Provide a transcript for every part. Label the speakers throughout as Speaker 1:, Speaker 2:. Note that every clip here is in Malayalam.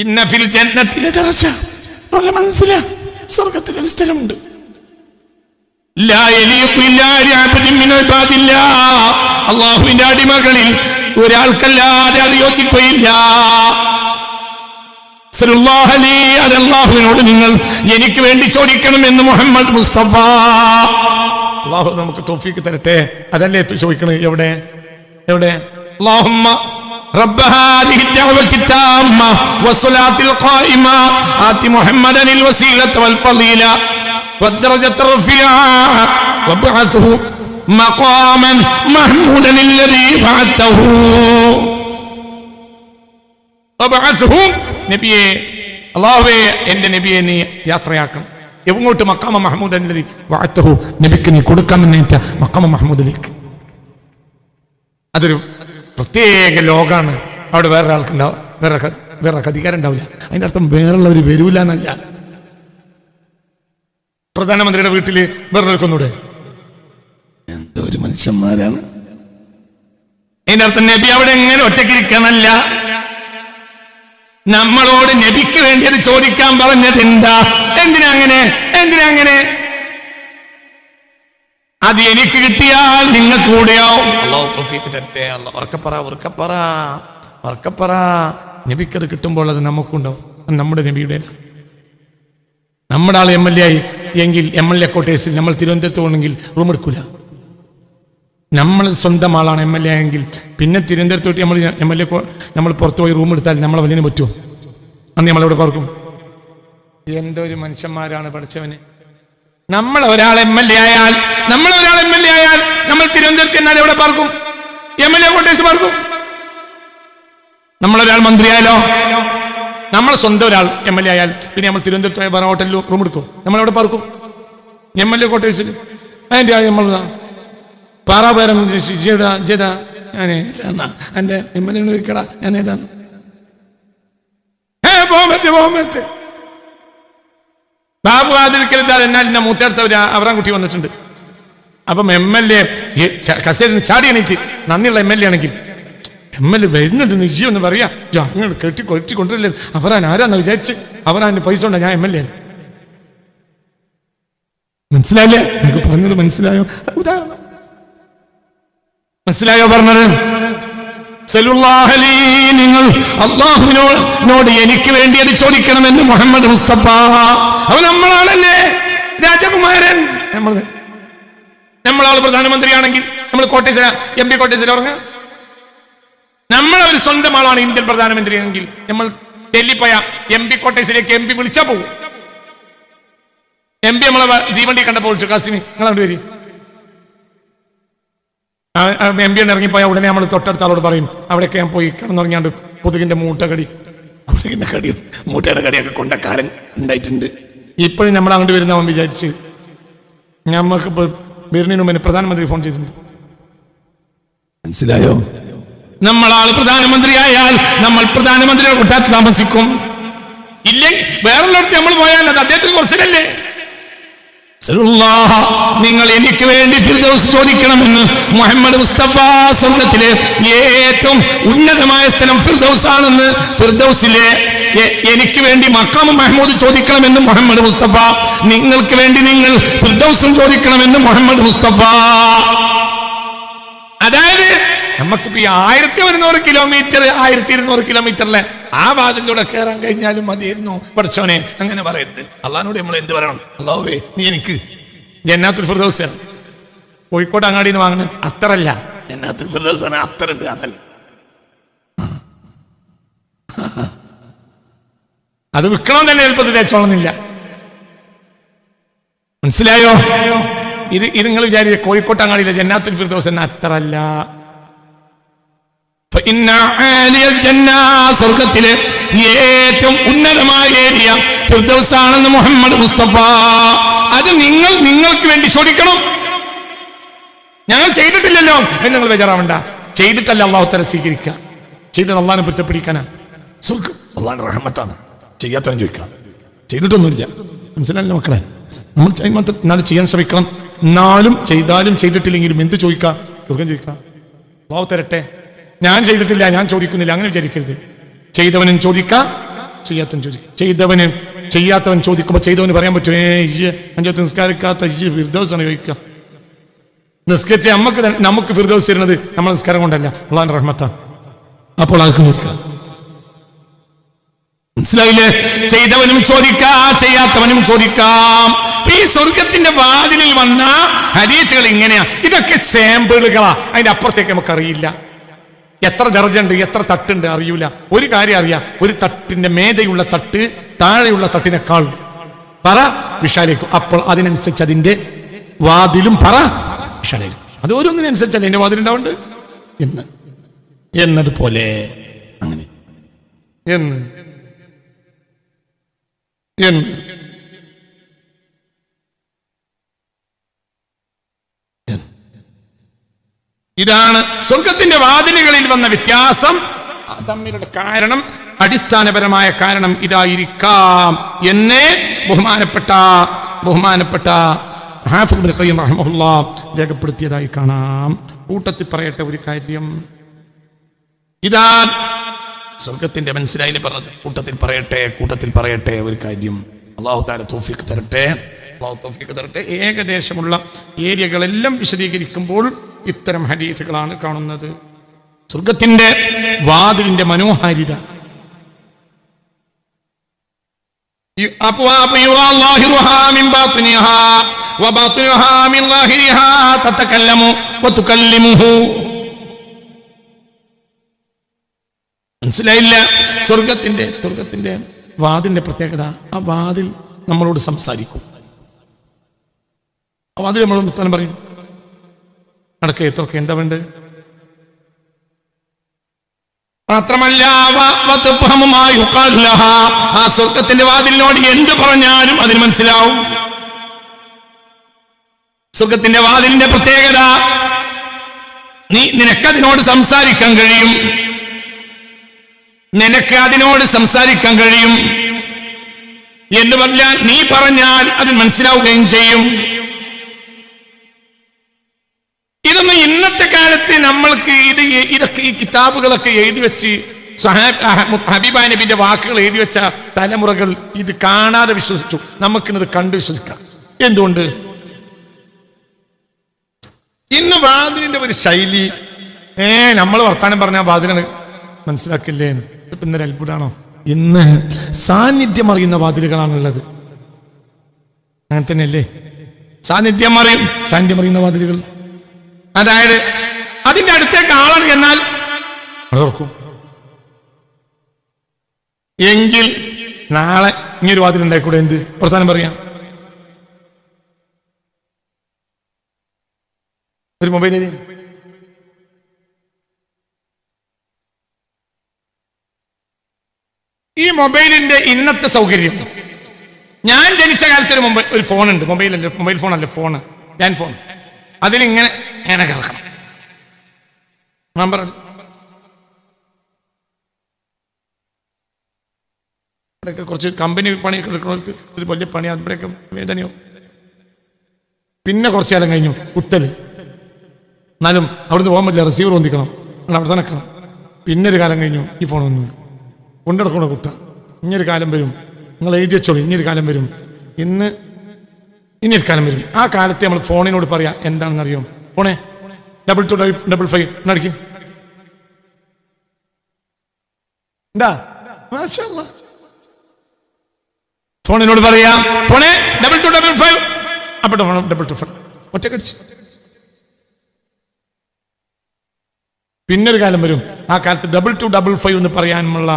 Speaker 1: ഇന്ന ഫിൽ ജന്നത്തിലെ ദറജ, മനസ്സിലാ, സ്വർഗത്തിൽ ഒരു സ്ഥലമുണ്ട്. ലാ യലീഖു ഇല്ലാ ലിഅബ്ദിൻ മിൻ ഇബാദില്ലാഹ്, അല്ലാഹുവിന്റെ അടിമകളിൽ ഒരാൾക്കല്ലാതെ അത് യോജിക്കുകയില്ല. അല്ലാഹുവിനോട് നിങ്ങൾ എനിക്ക് വേണ്ടി ചോദിക്കണമെന്ന് മുഹമ്മദ് മുസ്തഫ. അല്ലാഹു നമുക്ക് തൗഫീഖ് തരട്ടെ. അതല്ലേ ചോദിക്കണത്? എവിടെ എവിടെ? അല്ലാഹുമ്മ رب هذه الدعوة التامة والصلاة القائمة آت محمدا الوسيلة والفضيلة والدرجة الرفيعة وابعثه مقاما محمودا الذي وعدته. وابعثه നബിയെ, അല്ലാഹുവേ എൻ്റെ നബിയെ നീ യാത്രയാക്കണം. എങ്ങോട്ട്? മഖാമ മഹ്മൂദൻ الذي وعدته, നബിക്ക് നീ കൊടുക്കാമെന്നേറ്റ മഖാമ മഹ്മൂദിലേക്ക്. അതൊരു പ്രത്യേക ലോകാണ്. അവിടെ വേറെ ആൾക്കുണ്ടാവും, വേറെ അധികാരം ഉണ്ടാവില്ല. അതിൻ്റെ അർത്ഥം വേറുള്ളവർ വരൂല എന്നല്ല. പ്രധാനമന്ത്രിയുടെ വീട്ടിൽ വേറെ നിൽക്കുന്നൂടെ? എന്തോ ഒരു മനുഷ്യന്മാരാണ്. അതിൻ്റെ അർത്ഥം നബി അവിടെ എങ്ങനെ ഒറ്റയ്ക്കിരിക്കണല്ല. നമ്മളോട് നബിക്ക് വേണ്ടി അത് ചോദിക്കാൻ പറഞ്ഞത് എന്താ? എന്തിനാ അങ്ങനെ? അത് എനിക്ക് കിട്ടിയാൽ നിങ്ങൾക്ക് കൂടെയാവും. അല്ലാഹു തൗഫീഖ് തരട്ടെ. ഉറക്കപ്പറ. നബിക്കത് കിട്ടുമ്പോൾ അത് നമുക്കുണ്ടാവും. നമ്മുടെ നബിയുടെ, നമ്മുടെ ആൾ MLA ആയി എങ്കിൽ MLA ക്വാർട്ടേഴ്സിൽ നമ്മൾ തിരുവനന്തപുരത്ത് പോകണമെങ്കിൽ റൂം എടുക്കൂല. നമ്മൾ സ്വന്തം ആളാണ് MLA എങ്കിൽ പിന്നെ തിരുവനന്തപുരത്തോട്ട് നമ്മൾ പുറത്തു പോയി റൂം എടുത്താൽ നമ്മളെ വലിയ പറ്റുമോ? അന്ന് നമ്മളെവിടെ പാർക്കും? എന്തോ ഒരു മനുഷ്യന്മാരാണ് പഠിച്ചവന്. നമ്മൾ ഒരാൾ MLA ആയാൽ നമ്മൾ തിരുവനന്തപുരത്ത് എന്നാൽ എവിടെ പാർക്കും? MLA ക്വാർട്ടേഴ്സ് പാർക്കും. നമ്മളൊരാൾ മന്ത്രിയായാലോ, നമ്മൾ സ്വന്തം ഒരാൾ MLA ആയാൽ പിന്നെ നമ്മൾ തിരുവനന്തപുരത്ത് പോയ വേറെ ഹോട്ടലിൽ റൂം എടുക്കും. നമ്മളെവിടെ പാർക്കും? MLA ക്വാർട്ടേഴ്സിൽ. അതിൻ്റെ നമ്മൾ പാറാപേരം ജേതാ എൻ്റെ MLA ചോദിക്കടാ, ഞാൻ ഏതാണ്? പോകാൻ ബാബു ആദിൽക്കൽ എന്നാൽ മൂത്തടുത്ത അവറാൻകുട്ടി വന്നിട്ടുണ്ട്. അപ്പം MLA കസേരന്ന് ചാടി എണീറ്റ് നന്ദിയുള്ള MLA ആണെങ്കിൽ MLA വരുന്നുണ്ട് നിശ്ചയം എന്ന് പറയാ, അങ്ങനെ കൊട്ടിക്കൊണ്ടില്ലേ അവരാൻ ആരാന്ന് വിചാരിച്ച് അവരാൻ്റെ പൈസ ഉണ്ടോ? ഞാൻ MLA അല്ല. മനസ്സിലായില്ലേ? നിങ്ങൾക്ക് പറഞ്ഞത് മനസ്സിലായോ? ഉദാഹരണം മനസ്സിലായോ പറഞ്ഞത്? നിങ്ങൾ അല്ലാഹുവിനോട് എനിക്ക് വേണ്ടി അത് ചോദിക്കണമെന്ന് മുഹമ്മദ് മുസ്തഫ. അവൻ നമ്മളാണല്ലേ രാജകുമാരൻ. നമ്മളാൾ പ്രധാനമന്ത്രിയാണെങ്കിൽ നമ്മൾ MP കോട്ടേഴ്സിൽ ഉറങ്ങുക. നമ്മളൊരു സ്വന്തം ആളാണ് ഇന്ത്യൻ പ്രധാനമന്ത്രിയാണെങ്കിൽ നമ്മൾ ഡൽഹി പോയ MP കോട്ടേഴ്സിലേക്ക് MP വിളിച്ചാൽ പോകും. MP നമ്മളെ തീവണ്ടി കണ്ടപ്പോൾ വിളിച്ചു, കാസിമി നിങ്ങളവിടെ വരി. MP ഇറങ്ങിപ്പോയാൽ ഉടനെ നമ്മൾ തൊട്ടടുത്ത ആളോട് പറയും, അവിടെയൊക്കെ ഞാൻ പോയി കിടന്നുറങ്ങിയാണ്ട് കൊതുകിന്റെ മൂട്ടയുടെ കടിയൊക്കെ കൊണ്ട കാലം ഉണ്ടായിട്ടുണ്ട്. ഇപ്പോഴും നമ്മൾ അങ്ങോട്ട് വരുന്നവൻ വിചാരിച്ച് നമുക്കിപ്പോൾ വരുന്നതിന് മുമ്പ് പ്രധാനമന്ത്രി ഫോൺ ചെയ്തിട്ടുണ്ട്. മനസ്സിലായോ? നമ്മളാൾ പ്രധാനമന്ത്രിയായാൽ നമ്മൾ പ്രധാനമന്ത്രിയുടെ കൂട്ടത്ത് താമസിക്കും. ഇല്ലെങ്കിൽ വേറുള്ളടത്ത് നമ്മൾ പോയാൽ അത് അദ്ദേഹത്തിന് കുറച്ചിലല്ലേ. നിങ്ങൾ എനിക്ക് വേണ്ടി ഫിർദൗസ് ചോദിക്കണമെന്ന് മുഹമ്മദ് മുസ്തഫ. സ്വർഗ്ഗത്തിലെ ഏറ്റവും ഉന്നതമായ സ്ഥലം ഫിർദൗസ് ആണെന്ന്, ഫിർദൗസിലെ എനിക്ക് വേണ്ടി മഖാം മഹ്മൂദ് ചോദിക്കണമെന്ന് മുഹമ്മദ് മുസ്തഫ. നിങ്ങൾക്ക് വേണ്ടി നിങ്ങൾ ഫിർദൗസും ചോദിക്കണമെന്ന് മുഹമ്മദ് മുസ്തഫ. അതായത് നമുക്കിപ്പോ 1100 കിലോമീറ്റർ 1200 കിലോമീറ്ററിലെ ആ വാതിലൂടെ കയറാൻ കഴിഞ്ഞാലും മതിയായിരുന്നു. പഠിച്ചോനെ അങ്ങനെ പറയരുത്. അള്ളാഹിനോട് നമ്മൾ എന്ത് പറയണം? അല്ലാഹുവേ നീ എനിക്ക് ജന്നാത്തുൽ ഫിർദൗസ് കോഴിക്കോട് അങ്ങാടിയിൽ നിന്ന് വാങ്ങുന്നത് അത്തറല്ല, ജന്നാത്തുൽ ഫിർദൗസ് അത്തറുണ്ട്. അതല്ല, അത് വിൽക്കണം തന്നെ എളുപ്പത്തിൽ തേച്ചോളുന്നില്ല. മനസ്സിലായോ? ഇത് നിങ്ങൾ വിചാരിച്ച കോഴിക്കോട്ട് അങ്ങാടിയിലെ ജന്നാത്തുൽ ഫിർദൗസ് എന്ന അത്തറല്ല. സ്വർഗത്തിലെ ഏറ്റവും ഉന്നതമായ ഏരിയ ഫിർദൗസ് ആണെന്ന് മുഹമ്മദ് മുസ്തഫ. അത് നിങ്ങൾക്ക് വേണ്ടി ചോദിക്കണം. ഞങ്ങൾ ചെയ്തിട്ടില്ലല്ലോ എന്ന് നിങ്ങൾ ബേജാറാവണ്ട. ചെയ്തിട്ടല്ല അള്ളാഹു തആല സ്വീകരിക്കുക. ചെയ്തത് അള്ളാഹിനെ പൊരുത്തപ്പെടിക്കാനാ. സ്വർഗം അള്ളാഹിന്റെ റഹ്മത്താണ്. ചെയ്യാത്തവൻ ചോദിക്കാം, ചെയ്തിട്ടൊന്നുമില്ല. മനസ്സിലായില്ല മക്കളെ? നമ്മൾ എന്നാലും ചെയ്യാൻ ശ്രമിക്കണം. എന്നാലും ചെയ്താലും ചെയ്തിട്ടില്ലെങ്കിലും എന്ത് ചോദിക്കാം? സ്വർഗം ചോദിക്കാം. അള്ളാഹു തരട്ടെ. ഞാൻ ചെയ്തിട്ടില്ല, ഞാൻ ചോദിക്കുന്നില്ല, അങ്ങനെ വിചാരിക്കരുത്. ചെയ്തവനും ചോദിക്കാം, ചെയ്യാത്തവൻ ചോദിക്കും. ചെയ്യാത്തവൻ ചോദിക്കുമ്പോൾ ചെയ്തവന് പറയാൻ പറ്റും, അഞ്ചൊത്ത് നിസ്കാരിക്കാത്ത ഫിർദൗസാണ് ചോദിക്കുക. നിസ്കരിച്ച് നമുക്ക് ഫിർദൗസ് തരുന്നത് നമ്മൾ നിസ്കാരം കൊണ്ടല്ല, അള്ളാന്റെ റഹ്മത്താ. അപ്പോൾ ആൾക്ക് നോക്കാം, മനസ്സിലായില്ലേ? ചെയ്തവനും ചോദിക്കാം, ചെയ്യാത്തവനും ചോദിക്കാം. ഈ സ്വർഗത്തിന്റെ വാതിലിൽ വന്ന ഹദീസുകൾ ഇങ്ങനെയാ. ഇതൊക്കെ സാമ്പിളുകളാ, അതിന്റെ അപ്പുറത്തേക്ക് നമുക്കറിയില്ല. എത്ര ദർജയുണ്ട്, എത്ര തട്ടുണ്ട് അറിയൂല. ഒരു കാര്യം അറിയാം, ഒരു തട്ടിന്റെ മേതയുള്ള തട്ട് താഴെയുള്ള തട്ടിനേക്കാൾ പറ വിശാലിക്കും. അപ്പോൾ അതിനനുസരിച്ച് അതിന്റെ വാതിലും പറ വിശാലായിരിക്കും. അത് ഓരോന്നിനനുസരിച്ചല്ലേ എന്റെ വാതിലുണ്ടാവുണ്ട് എന്നതുപോലെ അങ്ങനെ ഇതാണ് സ്വർഗത്തിന്റെ വാതിലുകളിൽ വന്ന വ്യത്യാസം. തമ്മിലുള്ള കാരണം, അടിസ്ഥാനപരമായ കാരണം ഇതായിരിക്കാം എന്ന് ബഹുമാനപ്പെട്ട ഹാഫിദ് ഇബ്നു ഖയ്യിം റഹിമഹുല്ലാഹ് രേഖപ്പെടുത്തിയതായി കാണാം. കൂട്ടത്തിൽ പറയട്ടെ ഒരു കാര്യം, ഇതാ സ്വർഗത്തിന്റെ മനസ്സിലായില്ലേ പറഞ്ഞത്. കൂട്ടത്തിൽ പറയട്ടെ ഒരു കാര്യം. അല്ലാഹു തആല തൗഫീഖ് തരട്ടെ. ഏകദേശമുള്ള ഏരിയകളെല്ലാം വിശദീകരിക്കുമ്പോൾ ഇത്തരം ഹദീസുകളാണ് കാണുന്നത്. സ്വർഗത്തിന്റെ വാതിലിന്റെ മനോഹാരിത. മനസ്സിലായില്ല? സ്വർഗത്തിന്റെ വാതിലിന്റെ പ്രത്യേകത, ആ വാതിൽ നമ്മളോട് സംസാരിക്കും. ആ വാതിൽ നമ്മളോട് ഉത്തരം പറയും, നടക്കേ എത്രയൊക്കെ എന്താ വേണ്ടത്. മാത്രമല്ല ആ സ്വർഗത്തിന്റെ വാതിലിനോട് എന്ത് പറഞ്ഞാലും അതിന് മനസ്സിലാവും. സ്വർഗത്തിന്റെ വാതിലിന്റെ പ്രത്യേകത, നിനക്കതിനോട് സംസാരിക്കാൻ കഴിയും. എന്ന് പറഞ്ഞാൽ നീ പറഞ്ഞാൽ അത് മനസ്സിലാവുകയും ചെയ്യും. ഇതൊന്നും ഇന്നത്തെ കാലത്ത് നമ്മൾക്ക് ഇതൊക്കെ ഈ കിതാബുകളൊക്കെ എഴുതി വെച്ച് ഹബീബായ നബിന്റെ വാക്കുകൾ എഴുതി വെച്ച തലമുറകൾ ഇത് കാണാതെ വിശ്വസിച്ചു. നമുക്കിന്നത് കണ്ട് വിശ്വസിക്കാം. എന്തുകൊണ്ട്? ഇന്ന് വാതിലിന്റെ ഒരു ശൈലി, നമ്മൾ വർത്താനം പറഞ്ഞ വാതിലാണ് മനസ്സിലാക്കില്ലേ? ഇന്നൊരു അത്ഭുതമാണോ? ഇന്ന് സാന്നിധ്യം അറിയുന്ന വാതിലുകളാണുള്ളത്. അങ്ങനെ തന്നെയല്ലേ? സാന്നിധ്യം അറിയുന്ന വാതിലുകൾ. അതായത് അതിന്റെ അടുത്തേക്ക് ആളാണ് എന്നാൽ അത് തുറക്കും. എങ്കിൽ നാളെ ഇങ്ങനൊരു വാതിലുണ്ടായിക്കൂടെ? എന്ത് പ്രസ്ഥാനം പറയാം? ഒരു മൊബൈലിൽ ഈ മൊബൈലിന്റെ ഇന്നത്തെ സൗകര്യം, ഞാൻ ജനിച്ച കാലത്ത് ഒരു ഫോണുണ്ട്. മൊബൈൽ ഫോണല്ലേ, ലാൻഡ് ഫോൺ. അതിലിങ്ങനെ കിടക്കണം നമ്പർ. ഇവിടെയൊക്കെ കുറച്ച് കമ്പനി പണി എടുക്കുന്നവർക്ക് ഒരു വലിയ പണി, അവിടെയൊക്കെ വേദനയോ. പിന്നെ കുറച്ചു കാലം കഴിഞ്ഞു കുത്തല്. എന്നാലും അവിടുന്ന് പോകാൻ പറ്റില്ല, റിസീവർ ഒന്നിക്കണം, അവിടെ തന്നെ നിൽക്കണം. പിന്നൊരു കാലം കഴിഞ്ഞു ഈ ഫോൺ ഒന്നും കൊണ്ടെടുക്കണോ കുത്ത. ഇനിയൊരു കാലം വരും, നിങ്ങൾ എഴുതി വെച്ചോളൂ, ഇനിയൊരു കാലം വരും, ഇനിയൊരു കാലം വരും. ആ കാലത്തെ നമ്മൾ ഫോണിനോട് പറയാം എന്താണെന്ന് അറിയാം. ഫോണേ 2255 അടിക്ക്. എന്താ ഫോണിനോട് പറയാം, ഫോണേ 2255 അപ്പോൾ 225 ഒറ്റക്കടിച്ച്. പിന്നൊരു കാലം വരും, ആ കാലത്ത് 2255 എന്ന് പറയാനുള്ള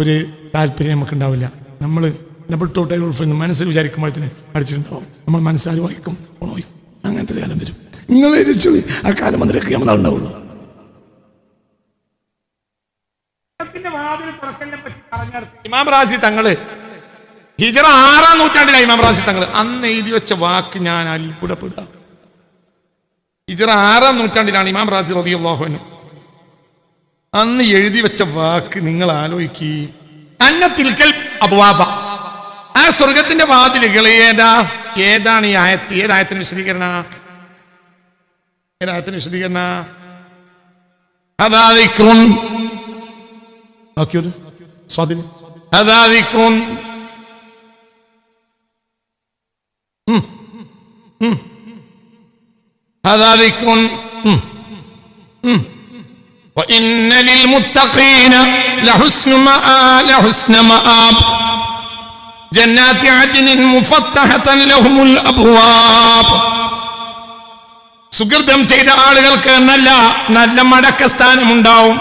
Speaker 1: ഒരു താല്പര്യം നമുക്കുണ്ടാവില്ല. നമ്മൾ 2255 മനസ്സിൽ വിചാരിക്കുമ്പോഴത്തേന് അടിച്ചിട്ടുണ്ടാവും. നമ്മൾ മനസ്സാര് വായിക്കും, ഫോൺ വായിക്കും. അങ്ങനത്തെ കാലം വരും. നിങ്ങൾ എഴുതിച്ചോളി, ആ കാലം വന്നിട്ടൊക്കെ ഉണ്ടാവുള്ളൂ. ഇമാം റാസി തങ്ങള് ഹിജറ 6-ാം നൂറ്റാണ്ടിലാണ് ഇമാം റാസി തങ്ങള് അന്ന് എഴുതി വെച്ച വാക്ക് ഞാൻ അത്ഭുതപ്പെടുക. ഹിജറ 6-ാം നൂറ്റാണ്ടിലാണ് ഇമാം റാസി റളിയല്ലാഹു അൻഹു അന്ന് എഴുതി വെച്ച വാക്ക് നിങ്ങൾ ആലോചിക്കി. അന്നത്തിൽക്കൽ അബ്വാബ, ആ സ്വർഗത്തിന്റെ വാതിലുകൾ ഏതാണ് ഈ ആയത്ത്? ഏതായത്തിന് വിശദീകരണ? അതാ സ്വാധീനം ഹദാ ദിക്റുൻ ഹദാ ദിക്റുൻ وإن للمتقين لحسن مآب جنات عدن مفتحة لهم الأبواب. സുകൃതം ചെയ്ത ആളുകൾക്ക് നല്ല നല്ല മടക്കസ്ഥാനമുണ്ടാവും.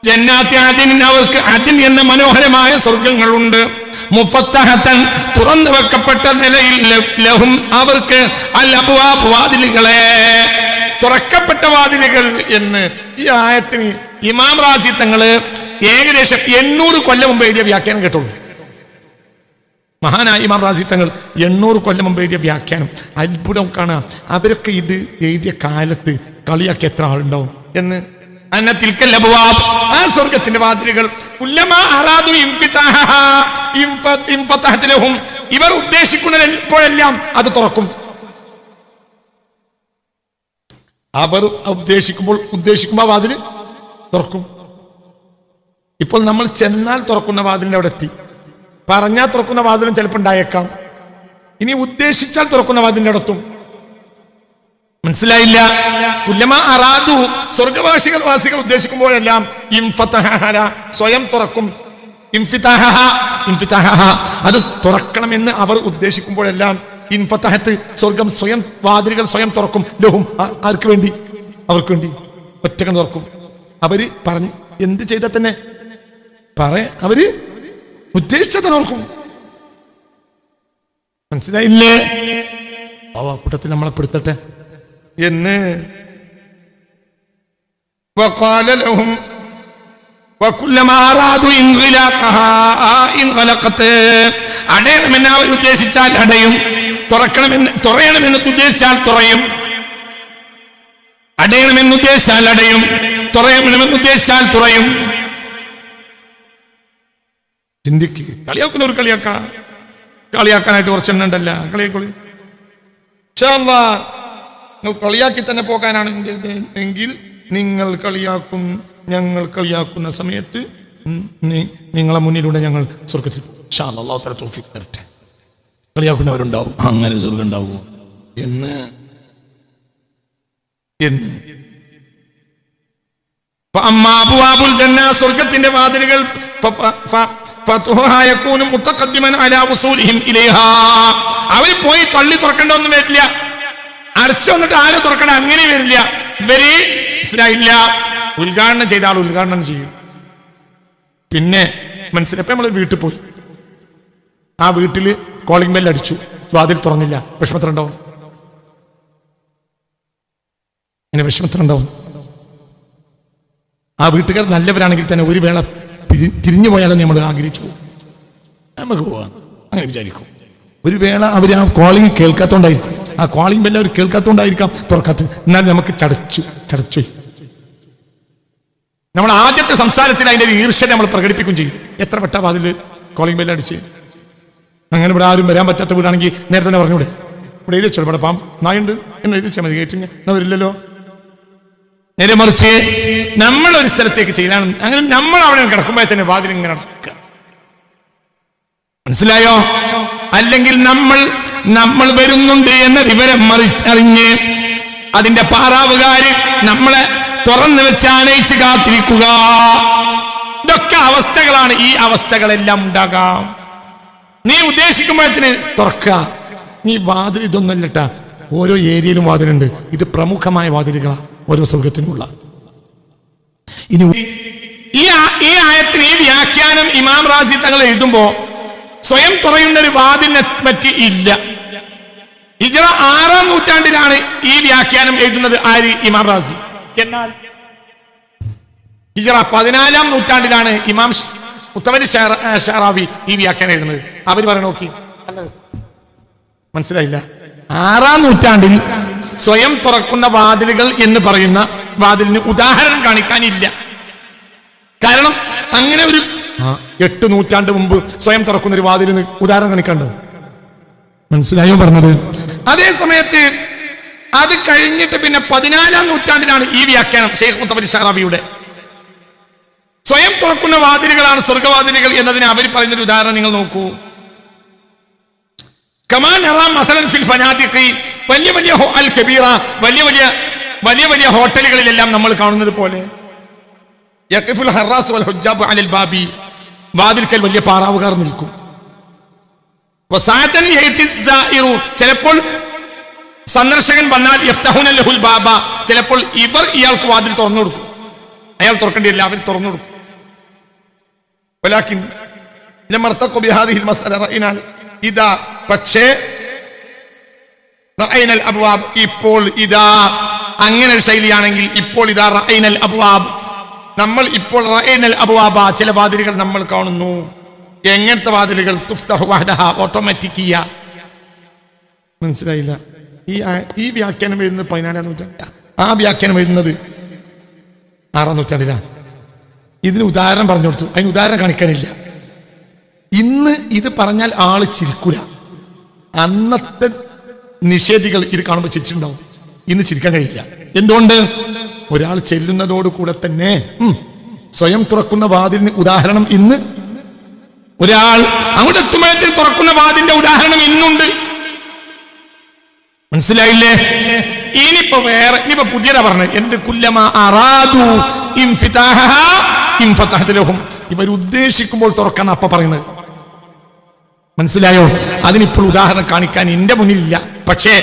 Speaker 1: ജന്നാത്തി അദിൻ, അവർക്ക് അദിൻ എന്ന മനോഹരമായ സ്വർഗങ്ങളുണ്ട്. മുഫത്തഹത്തൻ, തുറന്നു വെക്കപ്പെട്ട നിലയിൽ, ലഹും അവർക്ക് അൽ അബ്വാബ്, വാതിലുകളെ, തുറക്കപ്പെട്ട വാതിലുകൾ എന്ന് ഈ ആയത്തിന് ഇമാം റാസി തങ്ങള് ഏകദേശം 800 കൊല്ലം മുമ്പ് എഴുതിയ വ്യാഖ്യാനം കേട്ടുള്ളൂ. മഹാനായ ഇമാം റാസി തങ്ങൾ 800 കൊല്ലം മുമ്പ് എഴുതിയ വ്യാഖ്യാനം. അത്ഭുതം കാണാം. അവരൊക്കെ ഇത് എഴുതിയ കാലത്ത് കളിയാക്കി എത്ര ആളുണ്ടാവും എന്ന്. ആ സ്വർഗത്തിന്റെ വാതിലുകൾ ഇവർ ഉദ്ദേശിക്കുന്നപ്പോഴെല്ലാം അത് തുറക്കും. അവർ ഉദ്ദേശിക്കുമ്പോൾ വാതിൽ തുറക്കും. ഇപ്പോൾ നമ്മൾ ചെന്നാൽ തുറക്കുന്ന വാതിലിന്റെ അവിടെ എത്തി. പറഞ്ഞാൽ തുറക്കുന്ന വാതിലും ചിലപ്പോൾ ഉണ്ടായേക്കാം. ഇനി ഉദ്ദേശിച്ചാൽ തുറക്കുന്ന വാതിലിന്റെ അടുത്തും. മനസ്സിലായില്ല? കുല്ലമാ അറാദു, സ്വർഗവാസികൾ ഉദ്ദേശിക്കുമ്പോഴെല്ലാം ഇൻഫതഹഹ, സ്വയം തുറക്കും. ഇൻഫിതാഹ, അത് തുറക്കണമെന്ന് അവർ ഉദ്ദേശിക്കുമ്പോഴെല്ലാം ഇൻഫതഹത്ത്, സ്വർഗം സ്വയം, വാതിലുകൾ സ്വയം തുറക്കും. ലഹും, ആർക്ക് വേണ്ടി? അവർക്ക് വേണ്ടി ഒറ്റക്ക് തുറക്കും. അവര് പറഞ്ഞു എന്ത് ചെയ്താൽ തന്നെ അവര് ഉദ്ദേശിച്ചത് ഓർക്കും. മനസ്സിലായില്ലേ? ആ കൂട്ടത്തിൽ നമ്മളെ പെടുത്തട്ടെ എന്ന്. അടയണമെന്ന് അവർ ഉദ്ദേശിച്ചാൽ അടയും, തുറയണമെന്ന് ഉദ്ദേശിച്ചാൽ തുറയും. അടയണമെന്ന് ഉദ്ദേശിച്ചാൽ അടയും, തുറയണമെന്ന് ഉദ്ദേശിച്ചാൽ തുറയും. ചിന്തിക്ക്. കളിയാക്കുന്നവർ കളിയാക്കാനായിട്ട് കുറച്ചെണ്ണം ഉണ്ടല്ല. കളിയാക്കൊളി. നിങ്ങൾ കളിയാക്കി തന്നെ പോകാനാണ് എങ്കിൽ നിങ്ങൾ കളിയാക്കും. ഞങ്ങൾ കളിയാക്കുന്ന സമയത്ത് നിങ്ങളെ മുന്നിലൂടെ ഞങ്ങൾ സ്വർഗത്തിൽ അല്ലാഹു തആല തൗഫീഖ് തരട്ടെ. കളിയാക്കുന്നവരുണ്ടാവും, അങ്ങനെ സ്വർഗം ഉണ്ടാവും എന്ന്. സ്വർഗത്തിന്റെ വാതിലുകൾ അവര് പോയി തള്ളി തുറക്കേണ്ട ഒന്നും വരില്ല. അടച്ചു വന്നിട്ട് ആരും തുറക്കണ്ട, അങ്ങനെ വരില്ല. ഇവര് മനസ്സിലായില്ല, ഉദ്ഘാടനം ചെയ്ത ആൾ ഉദ്ഘാടനം ചെയ്യും. പിന്നെ മനസ്സിലായി. നമ്മൾ വീട്ടിൽ പോയി, ആ വീട്ടില് കോളിംഗ് ബെൽ അടിച്ചു, വാതിൽ തുറന്നില്ല. വിഷമത്തിലുണ്ടാവും, അങ്ങനെ വിഷമത്തിലുണ്ടാവും. ആ വീട്ടുകാർ നല്ലവരാണെങ്കിൽ തന്നെ ഒരു വേള തിരിഞ്ഞു പോയാലും നമ്മൾ ആഗ്രഹിച്ചു പോകും. നമുക്ക് പോവാം അങ്ങനെ വിചാരിക്കും. ഒരു വേള അവർ ആ കോളിംഗ് കേൾക്കാത്തോണ്ടായിരിക്കും, ആ കോളിംഗ് ബെല്ല് അവർ കേൾക്കാത്തോണ്ടായിരിക്കാം തുറക്കാത്തത്. എന്നാൽ നമുക്ക് ചടച്ചു. നമ്മൾ ആദ്യത്തെ സംസാരത്തിൽ അതിന്റെ ഒരു ഈർഷ്യ നമ്മൾ പ്രകടിപ്പിക്കുകയും ചെയ്യും. എത്ര പെട്ട വാതിൽ കോളിംഗ് ബെല്ല് അടിച്ച്. അങ്ങനെ ഇവിടെ ആരും വരാൻ പറ്റാത്ത വീടാണെങ്കിൽ നേരത്തെ തന്നെ പറഞ്ഞൂടെ, ഇവിടെ എഴുതി വെച്ചോ, ഇവിടെ നായുണ്ട് എന്ന് എഴുതി വെച്ചാൽ മതി. കയറ്റിങ് എന്നാ വരില്ലല്ലോ. നേരെ മറിച്ച് നമ്മൾ ഒരു സ്ഥലത്തേക്ക് ചെയ്താണ്, അങ്ങനെ നമ്മൾ അവിടെ കിടക്കുമ്പോൾ തന്നെ വാതിൽ ഇങ്ങനെ അടക്കുക. മനസ്സിലായോ? അല്ലെങ്കിൽ നമ്മൾ വരുന്നുണ്ട് എന്ന വിവരം അറിഞ്ഞ് അതിന്റെ പാറാവുകാര് നമ്മളെ തുറന്നു വെച്ച് ആനയിച്ച് കാത്തിരിക്കുക. ഇതൊക്കെ അവസ്ഥകളാണ്. ഈ അവസ്ഥകളെല്ലാം ഉണ്ടാകാം. നീ ഉദ്ദേശിക്കുമ്പോഴത്തിന് തുറക്കുക. നീ വാതിൽ ഇതൊന്നുമല്ലട്ടാ, ഓരോ ഏരിയയിലും വാതിലുണ്ട്. ഇത് പ്രമുഖമായ വാതിലുകളാണ് ഓരോ സ്വർഗത്തിനുമുള്ള. ഇനി ഈ ആയത്തിന് ഈ വ്യാഖ്യാനം ഇമാം റാസി തങ്ങൾ എഴുതുമ്പോ സ്വയം തുറയുന്ന ഒരു വാതിലിനെ പറ്റി ഇല്ല. ഹിജ്റ 6-ാം നൂറ്റാണ്ടിലാണ് ഈ വ്യാഖ്യാനം എഴുതുന്നത്. ആര്? ഇമാം റാസി. എന്നാൽ ഹിജ്റ 14-ാം നൂറ്റാണ്ടിലാണ് ഇമാം മുത്തവല്ലി ഷഅറാവി ഈ വ്യാഖ്യാനം എഴുതുന്നത്. അവർ പറയണ നോക്കി, മനസ്സിലായില്ല? 6-ാം നൂറ്റാണ്ടിൽ സ്വയം തുറക്കുന്ന വാതിലുകൾ എന്ന് പറയുന്ന വാതിലിന് ഉദാഹരണം കാണിക്കാനില്ല. കാരണം അങ്ങനെ ഒരു 8 നൂറ്റാണ്ട് മുമ്പ് സ്വയം തുറക്കുന്ന ഒരു വാതിലിന് ഉദാഹരണം കാണിക്കാണ്ടോ? മനസ്സിലായോ പറഞ്ഞത്? അതേ സമയത്ത് അത് കഴിഞ്ഞിട്ട് പിന്നെ 14-ാം നൂറ്റാണ്ടിലാണ് ഈ വ്യാഖ്യാനം ഷെയ്ഖ് മുത്തവല്ലി ഷഅറാവിയുടെ. സ്വയം തുറക്കുന്ന വാതിലുകളാണ് സ്വർഗവാതിലുകൾ എന്നതിന് അവർ പറയുന്നൊരു ഉദാഹരണം നിങ്ങൾ നോക്കൂ. വലിയ വലിയ ഹോട്ടലുകളിലെല്ലാം നമ്മൾ കാണുന്നത് പോലെ വാതിൽക്കൽ വലിയ പാറാവുകാർ നിൽക്കും. ചിലപ്പോൾ സന്ദർശകൻ വന്നാൽ ചിലപ്പോൾ ഇയാൾക്ക് വാതിൽ തുറന്നു കൊടുക്കും. അയാൾ തുറക്കേണ്ടിയില്ല, അവർ തുറന്നു കൊടുക്കും. പക്ഷേ ഇപ്പോൾ ഇതാ അങ്ങനെ ഒരു ശൈലിയാണെങ്കിൽ ഇപ്പോൾ ഇതാ റഅയ്നൽ അബ്വാബ്, നമ്മൾ ഇപ്പോൾ റഅയ്നൽ അബ്വാബ ചില വാതിലുകൾ നമ്മൾ കാണുന്നു. എങ്ങനത്തെ വാതിലുകൾ? തുഫ്തഹു വഹദഹ, ഓട്ടോമാറ്റിക്കിയ. മനസ്സിലായില്ല? ഈ വ്യാഖ്യാനം എഴുതുന്നത് 14-ാം നൂറ്റാണ്ടിലാണ്. ആ വ്യാഖ്യാനം എഴുതുന്നത് 6-ാം നൂറ്റാണ്ടിലാണ്. ഇതിന് ഉദാഹരണം പറഞ്ഞു കൊടുത്തു, അതിന് ഉദാഹരണം കാണിക്കാനില്ല. ഇന്ന് ഇത് പറഞ്ഞാൽ ആള് ചിരിക്കൂല. അന്നത്തെ നിഷേധികൾ ഇത് കാണുമ്പോൾ ചിരിച്ചിട്ടുണ്ടാവും. ഇന്ന് ചിരിക്കാൻ കഴിയില്ല. എന്തുകൊണ്ട്? ഒരാൾ ചെല്ലുന്നതോടുകൂടെ തന്നെ സ്വയം തുറക്കുന്ന വാതിലിന് ഉദാഹരണം ഇന്ന്, ഒരാൾ അങ്ങോട്ട് എത്തുമ്പോഴത്തിൽ തുറക്കുന്ന വാതിലിന്റെ ഉദാഹരണം ഇന്നുണ്ട്. മനസ്സിലായില്ലേ? ഇനിയിപ്പോ പുതിയതാ പറഞ്ഞത്. എന്ത്? കുല്ലമാ അറാദു ഇൻഫിതാഹ ഇൻഫതഹത് ലഹും. ഇവർ ഉദ്ദേശിക്കുമ്പോൾ തുറക്കാൻ അപ്പ പറയുന്നത്. മനസ്സിലായോ? അതിനിപ്പോൾ ഉദാഹരണം കാണിക്കാൻ എന്റെ മുന്നിലില്ല. പക്ഷേ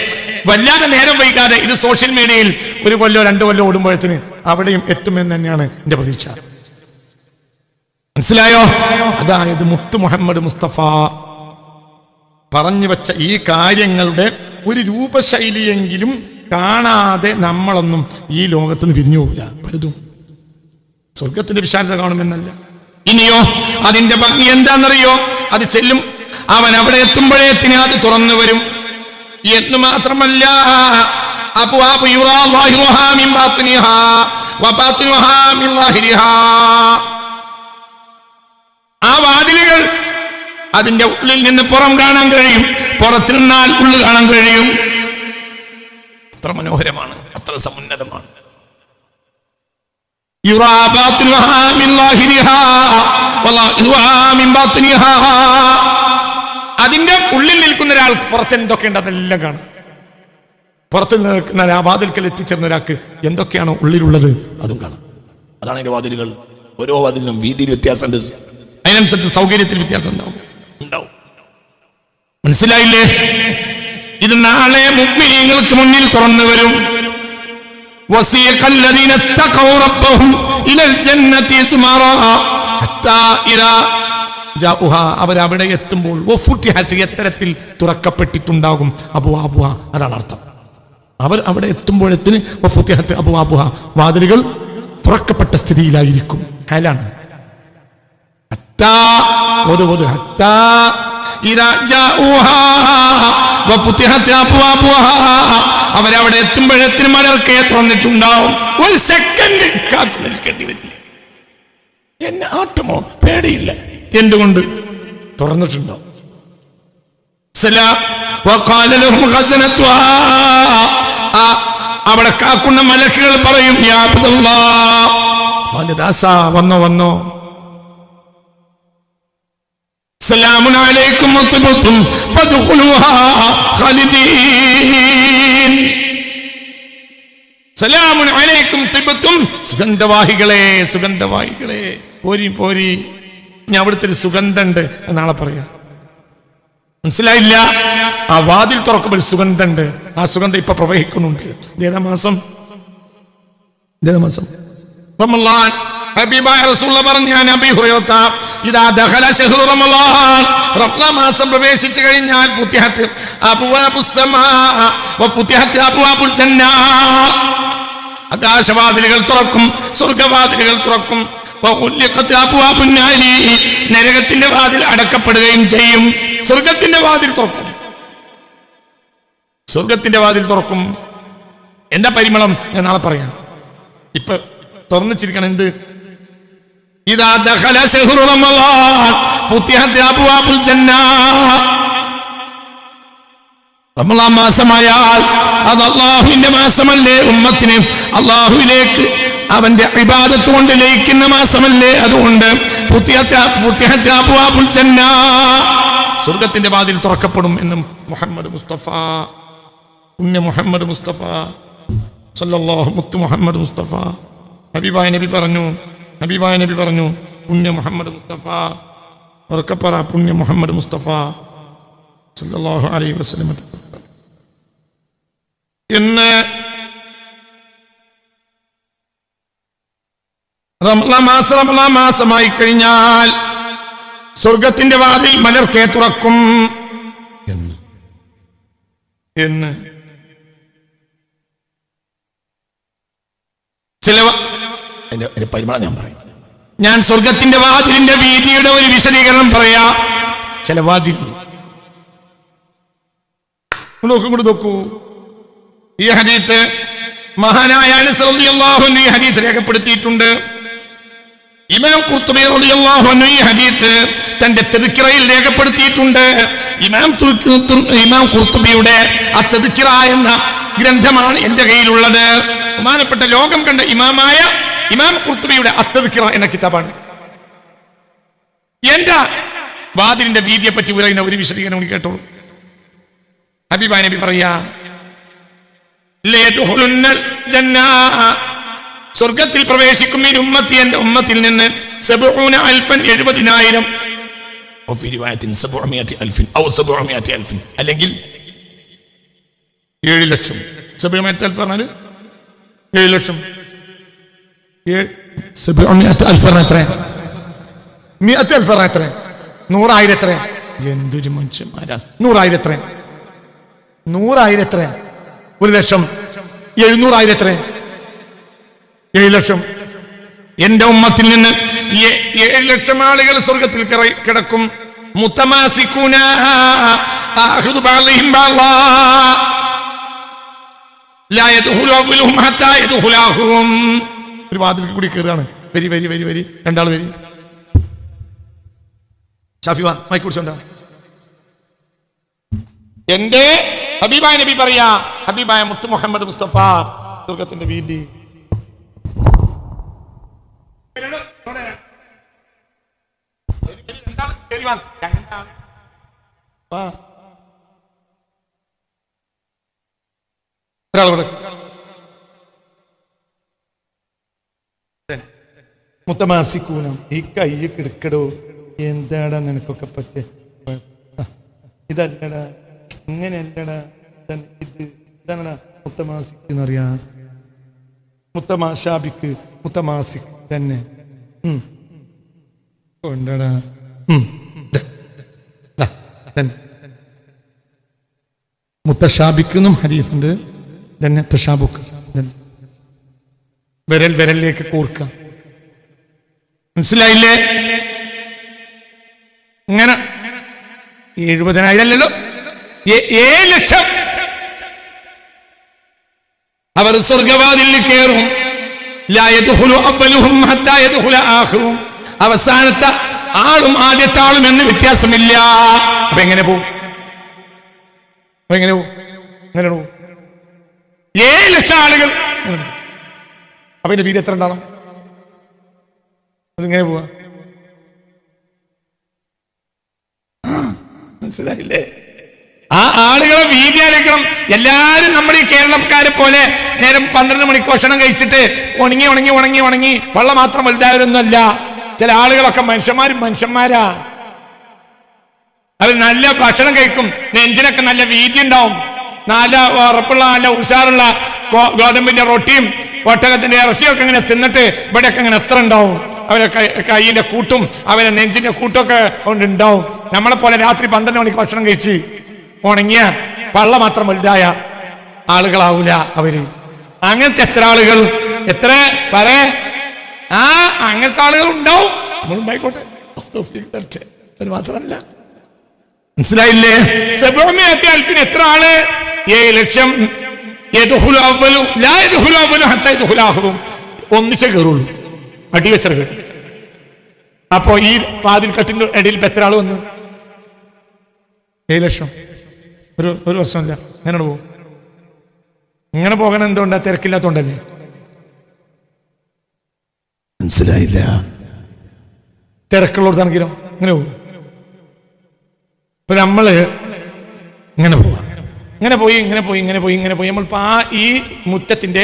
Speaker 1: വല്ലാതെ നേരം വൈകാതെ ഇത് സോഷ്യൽ മീഡിയയിൽ 1 കൊല്ലോ 2 കൊല്ലോ ഓടുമ്പോഴത്തിന് അവിടെയും എത്തുമെന്ന് തന്നെയാണ് എന്റെ പ്രതീക്ഷ. മനസ്സിലായോ? അതായത് മുത്ത് മുഹമ്മദ് മുസ്തഫ പറഞ്ഞു വെച്ച ഈ കാര്യങ്ങളുടെ ഒരു രൂപശൈലിയെങ്കിലും കാണാതെ നമ്മളൊന്നും ഈ ലോകത്തുനിന്ന് പിരിഞ്ഞു പോകില്ല. പലതും സ്വർഗത്തിന്റെ വിശാലത കാണുമെന്നല്ല. ഇനിയോ അതിന്റെ ഭംഗി എന്താണെന്നറിയോ? അത് ചെല്ലും, അവൻ അവിടെ എത്തുമ്പോഴേത്തിന് അത് തുറന്നു വരും എന്ന് മാത്രമല്ല, ആ വാതിലുകൾ അതിന്റെ ഉള്ളിൽ നിന്ന് പുറം കാണാൻ കഴിയും, പുറത്തു നിന്നാൽ ഉള്ളിൽ കാണാൻ കഴിയും. അത്ര മനോഹരമാണ്, അത്ര സമുന്നതമാണ്. അതിന്റെ ഉള്ളിൽ നിൽക്കുന്ന ഒരാൾക്ക് പുറത്ത് എന്തൊക്കെയുണ്ട് അതെല്ലാം കാണാം. പുറത്ത് നിൽക്കുന്ന ആ വാതിൽക്കൽ എത്തിച്ചേർന്ന ഒരാൾക്ക് എന്തൊക്കെയാണോ ഉള്ളിലുള്ളത് അതും കാണാം. അതാണ് അതിന്റെ വാതിലുകൾ. ഓരോ വാതിലിനും വീതിയിൽ വ്യത്യാസമുണ്ട്, അതിനനുസരിച്ച് സൗകര്യത്തിൽ വ്യത്യാസം ഉണ്ടാവും. മനസ്സിലായില്ലേ? ഇത് നാളെ മുഅ്മിനീങ്ങൾക്ക് മുന്നിൽ തുറന്നു വരും. വസിയഖല്ലദീന തഖൗ റബ്ബഹും ഇലൽ ജന്നതി സുമറാ ഹത്താ ഇദാ ജാഉഹാ, അവരവിടെ എത്തുമ്പോൾ വഫുതിഹത്, എത്തരത്തിൽ തുറക്കപ്പെട്ടിട്ടുണ്ടാകും അബ്വാബുഹാ. അതാണ് അർത്ഥം. അവർ അവിടെ എത്തുമ്പോഴത്തിന് വഫുതിഹത് അബ്വാബുഹാ, വാതിലുകൾ തുറക്കപ്പെട്ട സ്ഥിതിയിലായിരിക്കും. ഹാലാണ് ഹത്താ ഹത്താ ഇദാ ജാഉഹാ വഫുതിഹത് അബ്വാബുഹാ, അവരവിടെ എത്തുമ്പോഴത്തിന് മലർക്കെ തുറന്നിട്ടുണ്ടാവും. ഒരു സെക്കൻഡ് കാത്തു നിൽക്കേണ്ടി വരില്ല. എന്നെ ആട്ടുമോ? പേടിയില്ല. എന്തുകൊണ്ട്? തുറന്നിട്ടുണ്ടോ. അവിടെ കാക്കുന്ന മലക്കുകൾ പറയും, യാ അബ്ദുല്ലാഹ്, ദാസാ വന്നോ വന്നോ, സലാമുൻ അലൈക്കും വത്ബതും ഫദ്ഖുലുഹാ ഖാലിദീൻ. സലാമുൻ അലൈക്കും തിബത്തും, സുഗന്ധവാഹികളെ സുഗന്ധവാഹികളെ, പോരി പോരി, ഞാൻ അവിടുത്തെ ഒരു സുഗന്ധമുണ്ട് നാളെ പറയാ. മനസ്സിലായില്ല? ആ വാതിൽ തുറക്കുമ്പോൾ സുഗന്ധമുണ്ട്. ആ സുഗന്ധം ഇപ്പൊ പ്രവഹിക്കുന്നുണ്ട്. ഏതാ മാസം? റമളാൻ. ഹബീബായ റസൂലുള്ളാഹി പറഞ്ഞു, ഞാൻ അബീ ഹുറൈറ ഇദാ ദഖല ശഹ്റു റമളാൻ, റമളാൻ മാസം പ്രവേശിച്ചു കഴിഞ്ഞാൽ ഫുതിഹത് അബ്വാബുസ് സമാ വഫുതിഹത് അബ്വാബുൽ ജന്ന, ആകാശവാതിലുകൾ തുറക്കും, സ്വർഗ്ഗവാതിലുകൾ തുറക്കും. നരകത്തിന്റെ വാതിൽ അടക്കപ്പെടുകയും ചെയ്യും. സ്വർഗത്തിന്റെ വാതിൽ തുറക്കും. സ്വർഗത്തിന്റെ വാതിൽ തുറക്കും. എന്താ പരിമളം? ഞാൻ നാളെ പറയാം. ഇപ്പൊ തുറന്നിച്ചിരിക്കണം. എന്ത്? ഇദാ ദഖല ശഹ്റു റമളാൻ ഫുതിഹത് അബ്വാബുൽ ജന്ന. റമളാൻ മാസമായാൽ അത് അല്ലാഹുവിന്റെ മാസമല്ലേ? ഉമ്മത്തിനെ അല്ലാഹുവിലേക്ക് അവന്റെ ഇബാദത്ത് കൊണ്ട് ലയിക്കുന്ന മാസമല്ലേ, അതുകൊണ്ട് സ്വർഗത്തിന്റെ വാതിൽ തുറക്കപ്പെടും എന്നും മുഹമ്മദ് മുസ്തഫ, പുണ്യ മുഹമ്മദ് മുസ്തഫ സല്ലല്ലാഹു മുത്ത് മുഹമ്മദ് മുസ്തഫ ഹബീബായ നബി പറഞ്ഞു പുണ്യ മുഹമ്മദ് മുസ്തഫ, ഉറക്കപ്പറ പുണ്യ മുഹമ്മദ് മുസ്തഫ സല്ലല്ലാഹു അലൈഹി വസല്ലം എന്ന് റമളാൻ മാസമായി കഴിഞ്ഞാൽ സ്വർഗത്തിന്റെ വാതിൽ മലർക്കെ തുറക്കും എന്ന് ചില പരിമളം ഞാൻ പറയും. ഞാൻ സ്വർഗത്തിന്റെ വാതിലിന്റെ വീതിയുടെ ഒരു വിശദീകരണം പറയാ. ചില വാതിൽ നോക്കൂ. ഈ ഹദീത്ത് മഹാനായ അനസ് റളിയല്ലാഹു അൻഹു ഈ ഹദീത്ത് രേഖപ്പെടുത്തിയിട്ടുണ്ട്. ഇമാം ഖുർത്തുബി റളിയല്ലാഹു അൻഹു ഈ ഹദീത്ത് തന്റെ തദ്കിറയിൽ രേഖപ്പെടുത്തിയിട്ടുണ്ട്. ഇമാം ഖുർത്തുബിയുടെ തദ്കിറ എന്ന ഗ്രന്ഥമാണ് എന്റെ കയ്യിലുള്ളത്. ബഹുമാനപ്പെട്ട ലോകം കണ്ട ഇമാമായ ഇമാം ഖുർത്തുബിയുടെ തദ്കിറ എന്ന കിതാബാണ്. എന്റെ വാതിലിന്റെ വീതിയെ പറ്റി പറയുന്ന ഒരു വിശദീകരണം കേട്ടോളൂ. ഹബീബായ നബി പറയാ, സ്വർഗത്തിൽ പ്രവേശിക്കും ഈ ഉമ്മത്തി, എന്റെ ഉമ്മത്തിൽ നിന്ന് 70,000 അല്ലെങ്കിൽ 7 ലക്ഷം. 700,000 പറഞ്ഞാൽ 7 ലക്ഷം. 700,000 പറഞ്ഞാൽ എത്ര? 100,000 പറഞ്ഞാൽ എത്ര? 100,000 എത്ര? എന്തൊരു മനുഷ്യന്മാരാണ്. 100,000 എത്ര? 100,000 എത്ര? 1 ലക്ഷം. 700,000 എത്ര? 7 ലക്ഷം. എന്റെ ഉമ്മത്തിൽ നിന്ന് 7 ലക്ഷം ആളുകൾ സ്വർഗത്തിൽ കിടക്കും. മുത്തമാസിക്കൂന ആഖിദു ബഅദിഹിം ബഅദാ ലാ യദ്ഖുലു അവ്വലുഹും ഹത്താ യദ്ഖുല ആഖിറുഹും. ഒരു വാതിൽ കൂടി കയറുകയാണ്. വരി രണ്ടാൾ വരി. ഷാഫി വാ, മൈക്ക് പിടിച്ചോണ്ടാ. എന്റെ ഹബീബായ നബി പറയാ, ഹബീബായ മുത്ത് മുഹമ്മദ് മുസ്തഫ സ്വർഗത്തിന്റെ വീതി മുത്തമാസിക്കൂനം. ഈ കൈ കിടക്കടോ, എന്താടാ നിനക്കൊക്കെ പറ്റേ? ഇതല്ലടാ, ഇങ്ങനെയല്ലടാ, ഇത് ഇതാണടാ മുത്തമാസിക് എന്നറിയാ. മുത്തമാശാബിക്ക് മുത്തമാസിക് തന്നെ കൊണ്ടടാ. മുത്തശാബിക്കെന്നും ഹദീസുണ്ട്. തന്നെ തശാബുക്ക്, വിരലിലേക്ക് കൂർക്ക. മനസ്സിലായില്ലേ? ഇങ്ങനെ 70,000 അല്ലല്ലോ, 7 ലക്ഷം അവർ സ്വർഗവാതിൽ കയറും. ലാ യദ്ഖുലു അവ്വലുഹും ഹത്താ യദ്ഖുല ആഖിറുഹും. അവസാനത്തെ ആളും ആദ്യത്തെ ആളും എന്ന് വ്യത്യാസമില്ല. അപ്പൊ എങ്ങനെ പോകും? 7 ലക്ഷം ആളുകൾ. അപ്പൊ ഇതിന്റെ വീതി എത്ര ഉണ്ടാവണം? അതിങ്ങനെ പോവാ. മനസ്സിലായില്ലേ? ആ ആളുകളെ വീതി ആലോചിക്കണം. എല്ലാരും നമ്മുടെ ഈ കേരളക്കാരെ പോലെ നേരം 12 മണിക്ക് ഭക്ഷണം കഴിച്ചിട്ട് ഉണങ്ങി വെള്ളം മാത്രം വലുതായവരൊന്നുമല്ല. ചില ആളുകളൊക്കെ മനുഷ്യന്മാരാ. അവർ നല്ല ഭക്ഷണം കഴിക്കും. നെഞ്ചിനൊക്കെ നല്ല വീതി ഉണ്ടാവും. നല്ല ഉറപ്പുള്ള നല്ല ഉഷാറുള്ള ഗോതമ്പിന്റെ റൊട്ടിയും ഒട്ടകത്തിന്റെ ഇറച്ചിയൊക്കെ ഇങ്ങനെ തിന്നിട്ട് ഇവിടെയൊക്കെ ഇങ്ങനെ എത്ര ഉണ്ടാവും. അവരെ കൈയിന്റെ കൂട്ടും അവരെ നെഞ്ചിന്റെ കൂട്ടൊക്കെ ഉണ്ടാവും. നമ്മളെ പോലെ രാത്രി 12 മണിക്ക് ഭക്ഷണം കഴിച്ച് ഉണങ്ങിയ പള്ള മാത്രം വലുതായ ആളുകളാവൂല അവര്. അങ്ങനത്തെ എത്ര ആളുകൾ, എത്ര പറേ അങ്ങനത്തെ ആളുകൾ ഉണ്ടാവും. നമ്മളുണ്ടായിക്കോട്ടെ, അത് മാത്രമല്ല. മനസ്സിലായില്ലേ? 700,000 എത്ര ആള്? 7 ലക്ഷം. ഒന്നിച്ചേ കയറുള്ളൂ, അടിവെച്ചത് കേട്ടു. അപ്പോ ഈ വാതിൽ കെട്ടിന്റെ ഇടയിൽ എത്ര ആള് വന്ന്? 7 ലക്ഷം. ഒരു വർഷമില്ല. അങ്ങനെ പോകും. ഇങ്ങനെ പോകാൻ എന്തുകൊണ്ടാ? തിരക്കില്ലാത്തോണ്ടല്ലേ. മനസ്സിലായില്ല. തിരക്കുള്ളവർക്കാണെങ്കിലോ ഇങ്ങനെ പോകും. ഇപ്പൊ നമ്മള് ഇങ്ങനെ പോവാ, ഇങ്ങനെ പോയി നമ്മളിപ്പോ ഈ മുറ്റത്തിന്റെ,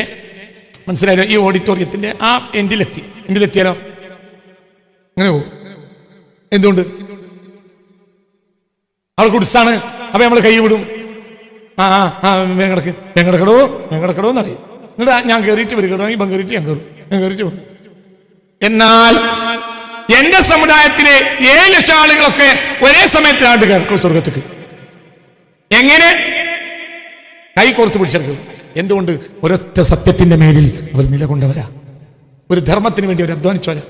Speaker 1: മനസ്സിലായല്ലോ, ഈ ഓഡിറ്റോറിയത്തിന്റെ ആ എൻഡിലെത്തിയാലോ ഇങ്ങനെ പോകും. എന്തുകൊണ്ട്? അവൾ കുടിസാണ്. അപ്പൊ നമ്മൾ കൈ വിടും. വെങ്കടക്കടോ എന്നറിയും. എന്നിട്ട് ഞാൻ കയറിയിട്ട് വരികടോ, ഇപ്പം കയറിയിട്ട് ഞാൻ കയറിയിട്ട് പോകും. എന്നാൽ എന്റെ സമുദായത്തിലെ 7 ലക്ഷം ആളുകളൊക്കെ ഒരേ സമയത്ത് ആണ്ട് കയറും സ്വർഗത്തേക്ക്. എങ്ങനെ? കൈ കോർത്ത് പിടിച്ചെടുക്കും. എന്തുകൊണ്ട്? ഒരൊറ്റ സത്യത്തിന്റെ മേലിൽ അവർ നിലകൊണ്ടവരാ, ഒരു ധർമ്മത്തിന് വേണ്ടി അവർ അധ്വാനിച്ചവരാ,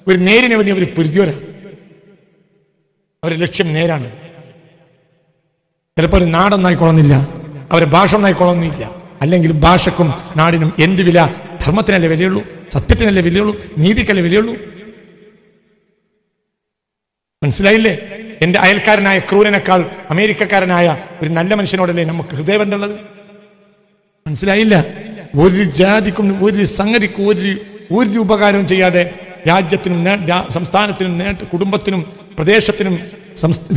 Speaker 1: ഒരു നേരിന് വേണ്ടി അവർ പൊരുതിയവരാ. അവരുടെ ലക്ഷ്യം നേരാണ്. ചിലപ്പോൾ ഒരു നാടൊന്നായിക്കൊള്ളുന്നില്ല, അവരെ ഭാഷ ഒന്നായിക്കൊള്ളുന്നില്ല. അല്ലെങ്കിലും ഭാഷക്കും നാടിനും എന്ത് വില? ധർമ്മത്തിനല്ലേ വിലയുള്ളൂ, സത്യത്തിനല്ലേ വിലയുള്ളൂ, നീതിക്കല്ലേ വിലയുള്ളൂ. മനസ്സിലായില്ലേ? എന്റെ അയൽക്കാരനായ ക്രൂരനേക്കാൾ അമേരിക്കക്കാരനായ ഒരു നല്ല മനുഷ്യനോടല്ലേ നമുക്ക് ഹൃദയബന്ധമുള്ളത്? മനസ്സിലായില്ല? ഒരു ജാതിക്കും ഒരു സംഗതിക്കും ഒരു ഉപകാരവും ചെയ്യാതെ രാജ്യത്തിനും സംസ്ഥാനത്തിനും കുടുംബത്തിനും പ്രദേശത്തിനും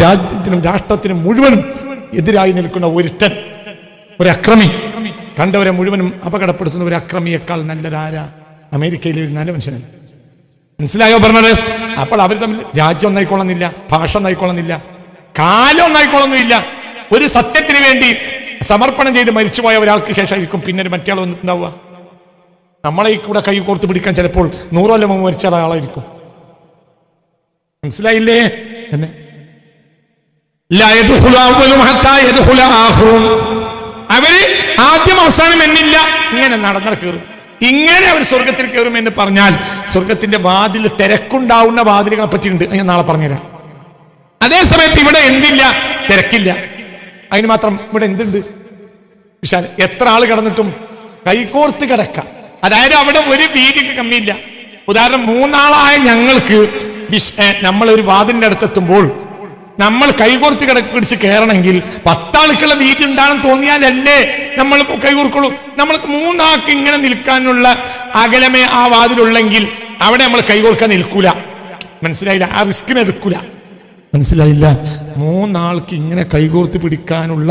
Speaker 1: രാജ്യത്തിനും രാഷ്ട്രത്തിനും മുഴുവനും എതിരായി നിൽക്കുന്ന ഒരുത്തൻ, ഒരു അക്രമി, കണ്ടവരെ മുഴുവനും അപകടപ്പെടുത്തുന്ന ഒരു അക്രമിയേക്കാൾ നല്ലതാരാ? അമേരിക്കയിലെ ഒരു നല്ല മനുഷ്യനല്ല. മനസ്സിലായോ പറഞ്ഞത്? അപ്പോൾ അവർ തമ്മിൽ രാജ്യം ഒന്നായിക്കൊള്ളുന്നില്ല, ഭാഷ ഒന്നായിക്കൊള്ളുന്നില്ല, കാലം ഒന്നായിക്കൊള്ളുന്നില്ല. ഒരു സത്യത്തിന് വേണ്ടി സമർപ്പണം ചെയ്ത് മരിച്ചുപോയ ഒരാൾക്ക് ശേഷമായിരിക്കും പിന്നെ മറ്റേ ആൾ വന്നിട്ടുണ്ടാവുക. നമ്മളെ കൂടെ കൈ കോർത്ത് പിടിക്കാൻ ചിലപ്പോൾ 100 കൊല്ലം മുമ്പ് മരിച്ച ആളായിരിക്കും. മനസ്സിലായില്ലേ? എന്നെ അവര് ആദ്യം അവസാനം എന്നില്ല, ഇങ്ങനെ നടന്ന കയറും. ഇങ്ങനെ അവർ സ്വർഗത്തിൽ കയറും എന്ന് പറഞ്ഞാൽ സ്വർഗത്തിന്റെ വാതിൽ, തിരക്കുണ്ടാവുന്ന വാതിലുകളെ പറ്റിയുണ്ട്, ഞാൻ നാളെ പറഞ്ഞുതരാം. അതേ സമയത്ത് ഇവിടെ എന്തില്ല? തിരക്കില്ല. അതിന് മാത്രം ഇവിടെ എന്തുണ്ട്? വിശാൽ എത്ര ആള് കിടന്നിട്ടും കൈകോർത്ത് കിടക്കാം. അതായത് അവിടെ ഒരു വീതിക്ക് കമ്മിയില്ല. ഉദാഹരണം, 3 ആളായ ഞങ്ങൾക്ക് നമ്മളൊരു വാതിലിന്റെ അടുത്തെത്തുമ്പോൾ നമ്മൾ കൈകോർത്ത് പിടിച്ച് കയറണമെങ്കിൽ 10 ആൾക്കുള്ള വീതി ഉണ്ടാണെന്ന് തോന്നിയാലല്ലേ നമ്മൾ കൈകോർക്കുള്ളൂ. നമ്മൾക്ക് 3 ആൾക്ക് ഇങ്ങനെ നിൽക്കാനുള്ള അകലമേ ആ വാതിലുള്ളെങ്കിൽ അവിടെ നമ്മൾ കൈകോർക്കാൻ നിൽക്കൂല. മനസ്സിലായില്ല? ആ റിസ്കിന് എടുക്കൂല. മനസ്സിലായില്ല? 3 ആൾക്ക് ഇങ്ങനെ കൈകോർത്ത് പിടിക്കാനുള്ള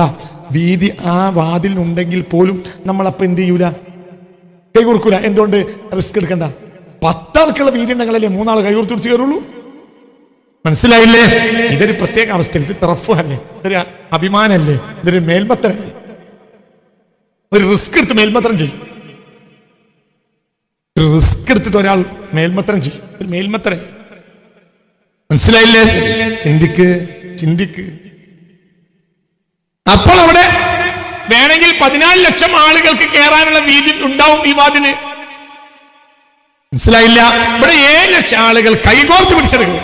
Speaker 1: വീതി ആ വാതിലുണ്ടെങ്കിൽ പോലും നമ്മളപ്പോ എന്ത് ചെയ്യൂല? കൈകോർക്കൂല. എന്തുകൊണ്ട്? റിസ്ക് എടുക്കണ്ട. 10 ആൾക്കുള്ള വീതി ഉണ്ടെങ്കിലല്ലേ 3 ആൾ കൈകോർത്ത് പിടിച്ച് കയറുള്ളൂ. മനസ്സിലായില്ലേ? ഇതൊരു പ്രത്യേക അവസ്ഥ. ഇത് തറഫ് അല്ലേ, ഇതൊരു അഭിമാനല്ലേ, ഇതൊരു മേൽമത്തരല്ലേ. ഒരു റിസ്ക് എടുത്ത് മേൽമത്രം ചെയ്യും. ഒരു റിസ്ക് എടുത്തിട്ട് ഒരാൾ മേൽമത്രം ചെയ്യും. ഒരു മേൽമത്തരൻ. മനസ്സിലായില്ലേ? ചിന്തിക്ക്. അപ്പോൾ അവിടെ വേണമെങ്കിൽ 14 ലക്ഷം ആളുകൾക്ക് കയറാനുള്ള വീതി ഉണ്ടാവും ഈ വാതിന്. മനസ്സിലായില്ല? ഇവിടെ 7 ലക്ഷം ആളുകൾ കൈകോർത്ത് പിടിച്ചെടുക്കും.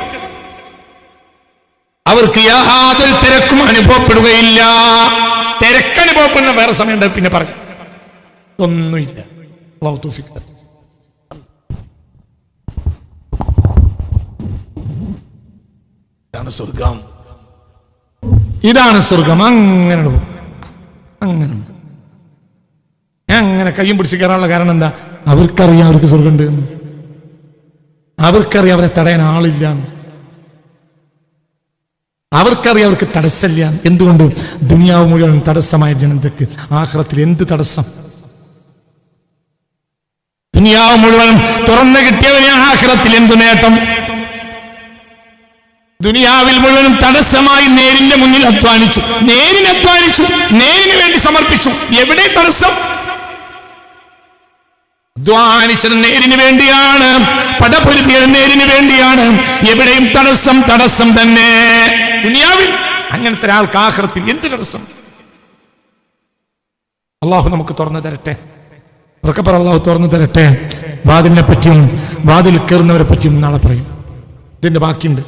Speaker 1: അവർക്ക് യാതൊരു തിരക്കും അനുഭവപ്പെടുകയില്ല. തിരക്കനുഭവപ്പെടുന്ന വേറെ സമയമുണ്ട്, പിന്നെ പറയും. ഒന്നുമില്ല. ഇതാണ് സ്വർഗം. ഇതാണ് സ്വർഗം. അങ്ങനെ കയ്യും പിടിച്ച് കയറാനുള്ള കാരണം എന്താ? അവർക്കറിയാം അവർക്ക് സ്വർഗമുണ്ട്. അവർക്കറിയാം അവരെ തടയാൻ ആളില്ല. അവർക്കറിയാം അവർക്ക് തടസ്സമില്ല. എന്തുകൊണ്ട്? ദുനിയാവ് മുഴുവൻ തടസ്സമായ ജനതയ്ക്ക് ആഖിറത്തിൽ എന്ത് തടസ്സം? ദുനിയാവ് മുഴുവൻ തുറന്നു കിട്ടിയവന് ആഖിറത്തിൽ എന്തു നേട്ടം? ദുനിയാവിൽ മുഴുവനും തടസ്സമായി നേരിന്റെ മുന്നിൽ അധ്വാനിച്ചു, നേരിന് വേണ്ടി സമർപ്പിച്ചു. എവിടെ തടസ്സം? അധ്വാനിച്ചത് നേരിന് വേണ്ടിയാണ്, പടപൊരുതിയത് നേരിന് വേണ്ടിയാണ്. എവിടെയും തടസ്സം തന്നെ. ദുനിയാവിൽ അങ്ങനത്തെ ഒരാൾക്ക് ആഖിറത്തിൽ എന്ത് തടസ്സം? അള്ളാഹു നമുക്ക് തുറന്നു തരട്ടെ. അള്ളാഹു തുറന്നു തരട്ടെ. വാതിലിനെ പറ്റിയും വാതിൽ കയറുന്നവരെ പറ്റിയും നാളെ പറയും. ഇതിന്റെ ബാക്കിയുണ്ട്.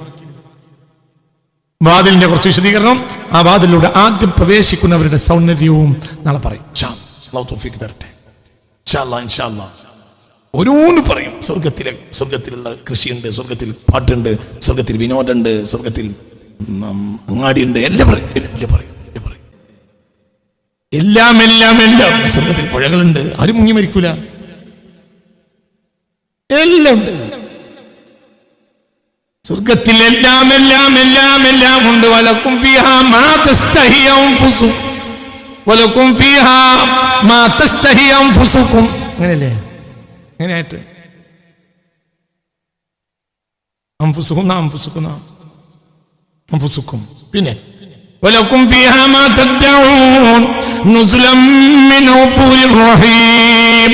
Speaker 1: വാതിലിന്റെ കുറച്ച് വിശദീകരണം, ആ വാതിലൂടെ ആദ്യം പ്രവേശിക്കുന്നവരുടെ സൗന്ദര്യവും നാളെ പറയും. അള്ളാഹു തൗഫീഖ് തരട്ടെ. ഓരോന്ന് പറയും. സ്വർഗത്തിലുള്ള കൃഷിയുണ്ട്, സ്വർഗത്തിൽ പാട്ടുണ്ട്, സ്വർഗത്തിൽ വിനോദമുണ്ട്, സ്വർഗത്തിൽ അങ്ങാടിയുണ്ട്, എല്ലാം പറയും. എല്ലാം സ്വർഗത്തിൽ പുഴകളുണ്ട്, ആരും മുങ്ങി മരിക്കൂല, എല്ലാം ഉണ്ട്. സ്വർഗത്തിൽ എല്ലാം എല്ലാം എല്ലാം എല്ലാം ഉണ്ട്. വലക്കും ഫീഹാ മാ തസ്തഹി അൻഫുസുക്കും വലക്കും ഫീഹാ മാ തസ്തഹി അൻഫുസുക്കും. അങ്ങനെയല്ലേ? എങ്ങനെയായിട്ട് അൻഫുസുക്കും പിന്നെ വലക്കും ഫീഹാ മാ തദ്ഊൻ നുസുലം മിൻ ഗഫൂരിർ റഹീം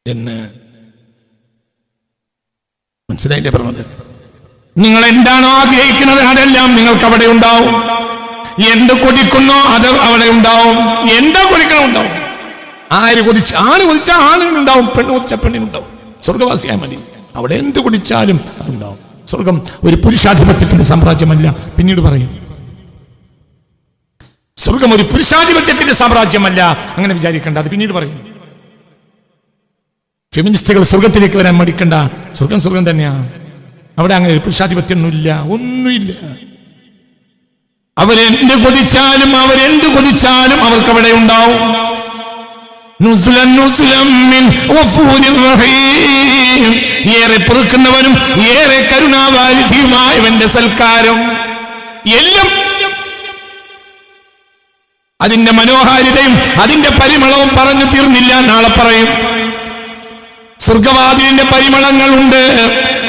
Speaker 1: എന്ന് മനസ്സിലായില്ലേ പറഞ്ഞത്? നിങ്ങൾ എന്താണോ ആഗ്രഹിക്കുന്നത് അതെല്ലാം നിങ്ങൾക്ക് അവിടെ ഉണ്ടാവും. എന്ത് കൊതിക്കുന്നോ അത് അവിടെ ഉണ്ടാവും. എന്താ കൊതിക്കണോ ഉണ്ടാവും. ആര് കൊതിച്ച ആണിനുണ്ടാവും, പെണ്ണ് കൊതിച്ച പെണ്ണിനുണ്ടാവും. സ്വർഗവാസിയായ മതി, അവിടെ എന്ത് കൊതിച്ചാലും അതുണ്ടാവും. സ്വർഗം ഒരു പുരുഷാധിപത്യത്തിന്റെ സാമ്രാജ്യമല്ല. പിന്നീട് പറയും, സ്വർഗം ഒരു പുരുഷാധിപത്യത്തിന്റെ സാമ്രാജ്യമല്ല. അങ്ങനെ വിചാരിക്കേണ്ട, അത് പിന്നീട് പറയും. ഫെമിനിസ്റ്റുകൾ സ്വർഗത്തിലേക്ക് വരാൻ മടിക്കണ്ട. സ്വർഗം സ്വർഗം തന്നെയാണ്. അവിടെ അങ്ങനെ പുരുഷാധിപത്യം ഒന്നുമില്ല. അവരെന്ത് കൊതിച്ചാലും അവർക്ക് അവിടെ ഉണ്ടാവും. ഏറെ പൊറുക്കുന്നവനും ഏറെ കരുണാവാരിധിയുമായവന്റെ സൽക്കാരം. എല്ലാം അതിന്റെ മനോഹാരിതയും അതിന്റെ പരിമളവും പറഞ്ഞു തീർന്നില്ല. നാളെ പറയും. സ്വർഗവാതിലിന്റെ പരിമളങ്ങളുണ്ട്,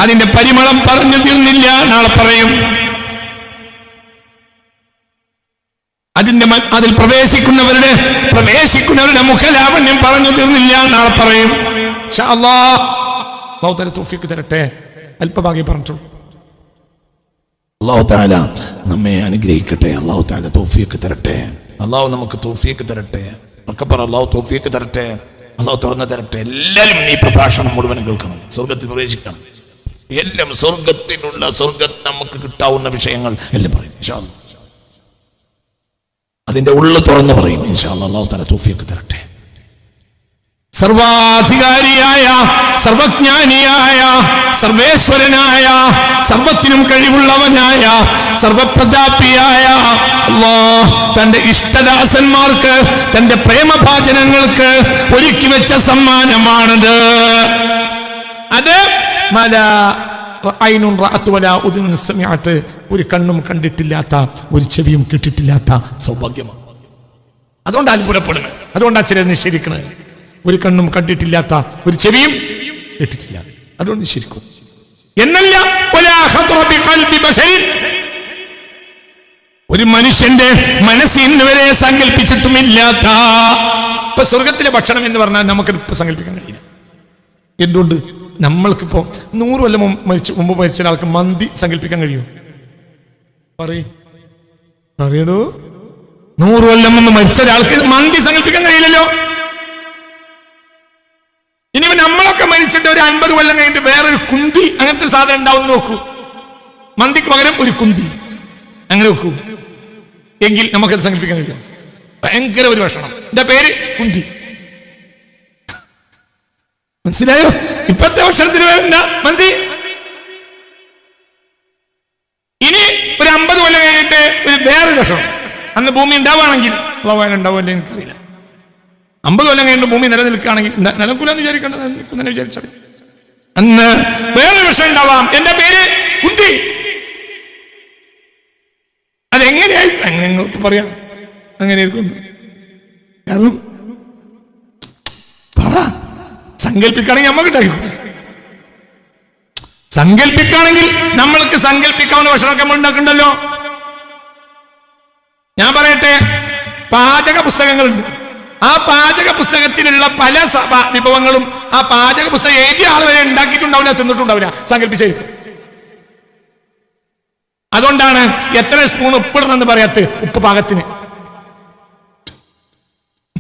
Speaker 1: അതിന്റെ പരിമളം പറഞ്ഞു തീർന്നില്ല. നാളെ പറയും. അതിൽ പ്രവേശിക്കുന്നവരുടെ മുഖലാവണ്യം പറഞ്ഞു തീർന്നില്ല. നാളെ പറയും. ഇൻഷാ അല്ലാഹ് അല്ലാഹു തആല തൗഫീഖ് തരട്ടെ. അല്പഭാഗ്യം പറഞ്ഞിട്ടുള്ളൂ. അല്ലാഹു തആല നമ്മെ അനുഗ്രഹിക്കട്ടെ. അല്ലാഹു തആല തൗഫീഖ് തരട്ടെ. അല്ലാഹു നമുക്ക് തൗഫീഖ് തരട്ടെ. അല്ലാഹു തൗഫീഖ് തരട്ടെ. അല്ലാഹു തുറന്നു തരട്ടെ. എല്ലാവരും ഈ പ്രഭാഷണം മുഴുവൻ കേൾക്കണം. സ്വർഗത്തിൽ പ്രവേശിക്കണം. എല്ലാം സ്വർഗത്ത് നമുക്ക് കിട്ടാവുന്ന വിഷയങ്ങൾ എല്ലാം പറയും ഇൻഷാ അല്ലാഹ്. അതിന്റെ ഉള്ളു തുറന്നു പറയും ഇൻഷാ അല്ലാഹ്. അല്ലാഹു തആല തൗഫീഖ് തരട്ടെ. സർവാധികാരിയായ, സർവജ്ഞാനിയായ, സർവേശ്വരനായ, സർവത്തിനും കഴിവുള്ളവനായ, സർവപ്രതാപിയായ അല്ലാഹ് തന്റെ ഇഷ്ടദാസന്മാർക്ക്, തന്റെ പ്രേമഭാജനങ്ങൾക്ക് ഒരുക്കി വെച്ച സമ്മാനമാണത്. അത് ഒരു കണ്ണും കണ്ടിട്ടില്ലാത്ത, ഒരു ചെവിയും കേട്ടിട്ടില്ലാത്ത സൗഭാഗ്യമാണ്. അതുകൊണ്ട് അത്ഭുതപ്പെടുന്നത്, അതുകൊണ്ടാണ് ചിലർ നിഷേധിക്കുന്നത്. ഒരു കണ്ണും കണ്ടിട്ടില്ലാത്ത, ഒരു ചെവിയും കേട്ടിട്ടില്ല, അതുകൊണ്ട് നിഷേധിക്കും എന്നല്ല. ഒരു മനുഷ്യന്റെ മനസ്സിൽ ഇന്ന് വരെ സങ്കല്പിച്ചിട്ടുമില്ലാത്ത. ഇപ്പൊ സ്വർഗത്തിലെ ഭക്ഷണം എന്ന് പറഞ്ഞാൽ നമുക്ക് ഇപ്പൊ സങ്കല്പിക്കാൻ കഴിയില്ല. എന്തുകൊണ്ട്? നമ്മൾക്കിപ്പോ 100 കൊല്ലം മുമ്പ് മരിച്ച ഒരാൾക്ക് മന്തി സങ്കല്പിക്കാൻ കഴിയുമോ? പറയണോ? 100 കൊല്ലം മുമ്പ് മരിച്ച ഒരാൾക്ക് മന്തി സങ്കല്പിക്കാൻ കഴിയില്ലല്ലോ. ഇനിയിപ്പോ നമ്മളൊക്കെ മരിച്ചിട്ട് ഒരു 50 കൊല്ലം കഴിഞ്ഞിട്ട് വേറൊരു കുന്തി അങ്ങനത്തെ സാധനം ഉണ്ടാവും നോക്കൂ. മന്തിക്ക് പകരം ഒരു കുന്തി അങ്ങനെ വെക്കൂ. എങ്കിൽ നമുക്കത് സങ്കല്പിക്കാൻ കഴിയും. ഭയങ്കര ഒരു ഭക്ഷണം, എന്റെ പേര് കുന്തി. മനസ്സിലായോ? ഇപ്പത്തെ ഭക്ഷണത്തിന് പേരെന്താ? മന്തി. ഇനി ഒരു 50 കൊല്ലം കഴിഞ്ഞിട്ട് ഒരു വേറൊരു ഭക്ഷണം. അന്ന് ഭൂമി ഉണ്ടാവുകയാണെങ്കിൽ, ഉണ്ടാവുമല്ലേ എനിക്കറിയില്ല. 50 കൊല്ലം കഴിഞ്ഞിട്ട് ഭൂമി നിലനിൽക്കുകയാണെങ്കിൽ, നിലനിൽക്കൂലെന്ന് വിചാരിക്കേണ്ടത്, നിൽക്കുന്നതിനെ വിചാരിച്ചാൽ അന്ന് വേറൊരു ഭക്ഷണം ഉണ്ടാവാം. എന്റെ പേര് കുന്തി. അതെങ്ങനെയായിരിക്കും? അങ്ങനെ നിങ്ങൾക്ക് പറയാം. അങ്ങനെയായിരിക്കും. കാരണം പറ, സങ്കല്പിക്കുകയാണെങ്കിൽ നമ്മൾക്കുണ്ടായിരിക്കും. സങ്കല്പിക്കുകയാണെങ്കിൽ നമ്മൾക്ക് സങ്കല്പിക്കാവുന്ന ഭക്ഷണമൊക്കെ നമ്മൾ ഉണ്ടാക്കുന്നുണ്ടല്ലോ. ഞാൻ പറയട്ടെ, പാചക പുസ്തകങ്ങളുണ്ട്. ആ പാചക പുസ്തകത്തിലുള്ള പല വിഭവങ്ങളും ആ പാചക പുസ്തകം എഴുതിയ ആൾ വരെ ഉണ്ടാക്കിയിട്ടുണ്ടാവില്ല, തിന്നിട്ടുണ്ടാവില്ല, സങ്കല്പിച്ചത്. അതുകൊണ്ടാണ് എത്ര സ്പൂൺ ഉപ്പിടണമെന്ന് പറയാത്ത. ഉപ്പ് പാകത്തിന്.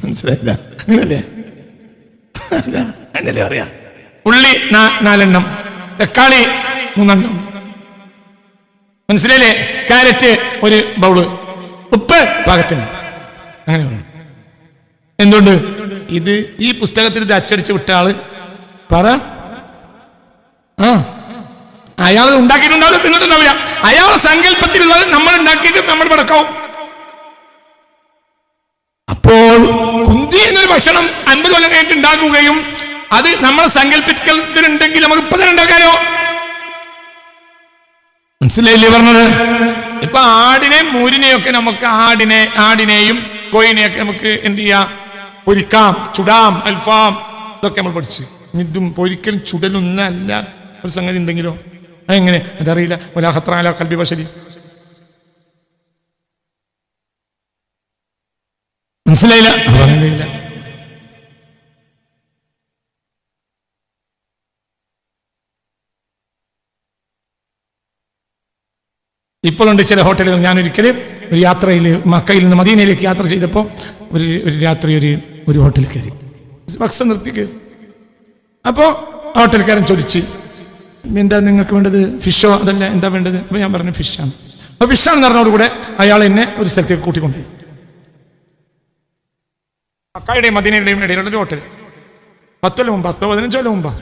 Speaker 1: മനസ്സിലായില്ല? അങ്ങനല്ലേ? അങ്ങനല്ലേ പറയാ. ഉള്ളി 4 എണ്ണം, തക്കാളി 3 എണ്ണം, മനസ്സിലായില്ലേ? കാരറ്റ് 1 ബൗള്, ഉപ്പ് പാകത്തിന്. അങ്ങനെ എന്തുകൊണ്ട്? ഇത് ഈ പുസ്തകത്തിൽ ഇത് അച്ചടിച്ച് വിട്ട ആള് പറ, അയാൾ ഉണ്ടാക്കിയിട്ടുണ്ടാവില്ല, തിന്നിട്ടുണ്ടാവില്ല. അയാൾ സങ്കല്പത്തിലുള്ളത് നമ്മൾ ഉണ്ടാക്കിയിട്ട് നമ്മൾ പടക്കാവും. അപ്പോൾ കുന്തി എന്നൊരു ഭക്ഷണം 50 കൊല്ലം കഴിഞ്ഞിട്ട് ഉണ്ടാക്കുകയും അത് നമ്മൾ സങ്കല്പിക്കലുണ്ടെങ്കിൽ നമുക്ക് ഇപ്പൊ തന്നെ ഉണ്ടാക്കാനോ. മനസ്സിലായില്ലേ പറഞ്ഞത്? ഇപ്പൊ ആടിനെയും മൂരിനെയൊക്കെ നമുക്ക് ആടിനെയും കോയിനെയൊക്കെ നമുക്ക് എന്ത് ചെയ്യാം, പൊരിക്കാം, ചുടാം, അൽഫാം, ഇതൊക്കെ നമ്മൾ പഠിച്ച്. ഇതും പൊരിക്കലും ചുടലൊന്നും അല്ല ഒരു സംഗതി ഉണ്ടെങ്കിലോ അതെങ്ങനെ അതറിയില്ല. വലാ ഖത്റ അലാ ഖൽബി ബശരി. മനസ്സിലായില്ല? പറഞ്ഞില്ല. ഇപ്പോഴുണ്ട് ചില ഹോട്ടലുകൾ. ഞാനൊരിക്കലും ഒരു യാത്രയിൽ മക്കയിൽ നിന്ന് മദീനയിലേക്ക് യാത്ര ചെയ്തപ്പോൾ ഒരു രാത്രി ഒരു ഹോട്ടലിൽ കയറി, ഭക്ഷണം നിർത്തി കയറി. അപ്പോൾ ഹോട്ടൽക്കാരൻ ചോദിച്ച്, എന്താ നിങ്ങൾക്ക് വേണ്ടത്, ഫിഷോ അതല്ല എന്താ വേണ്ടത്? അപ്പോൾ ഞാൻ പറഞ്ഞു ഫിഷാണ്. അപ്പോൾ ഫിഷാണെന്ന് പറഞ്ഞതോടുകൂടെ അയാൾ എന്നെ ഒരു സ്ഥലത്തേക്ക് കൂട്ടിക്കൊണ്ടുപോയി. മക്കയുടെയും മദീനയുടെയും ഇടയിലുള്ള ഒരു ഹോട്ടൽ. 10 കൊല്ലം മുമ്പ്, 15 കൊല്ലം മുമ്പ്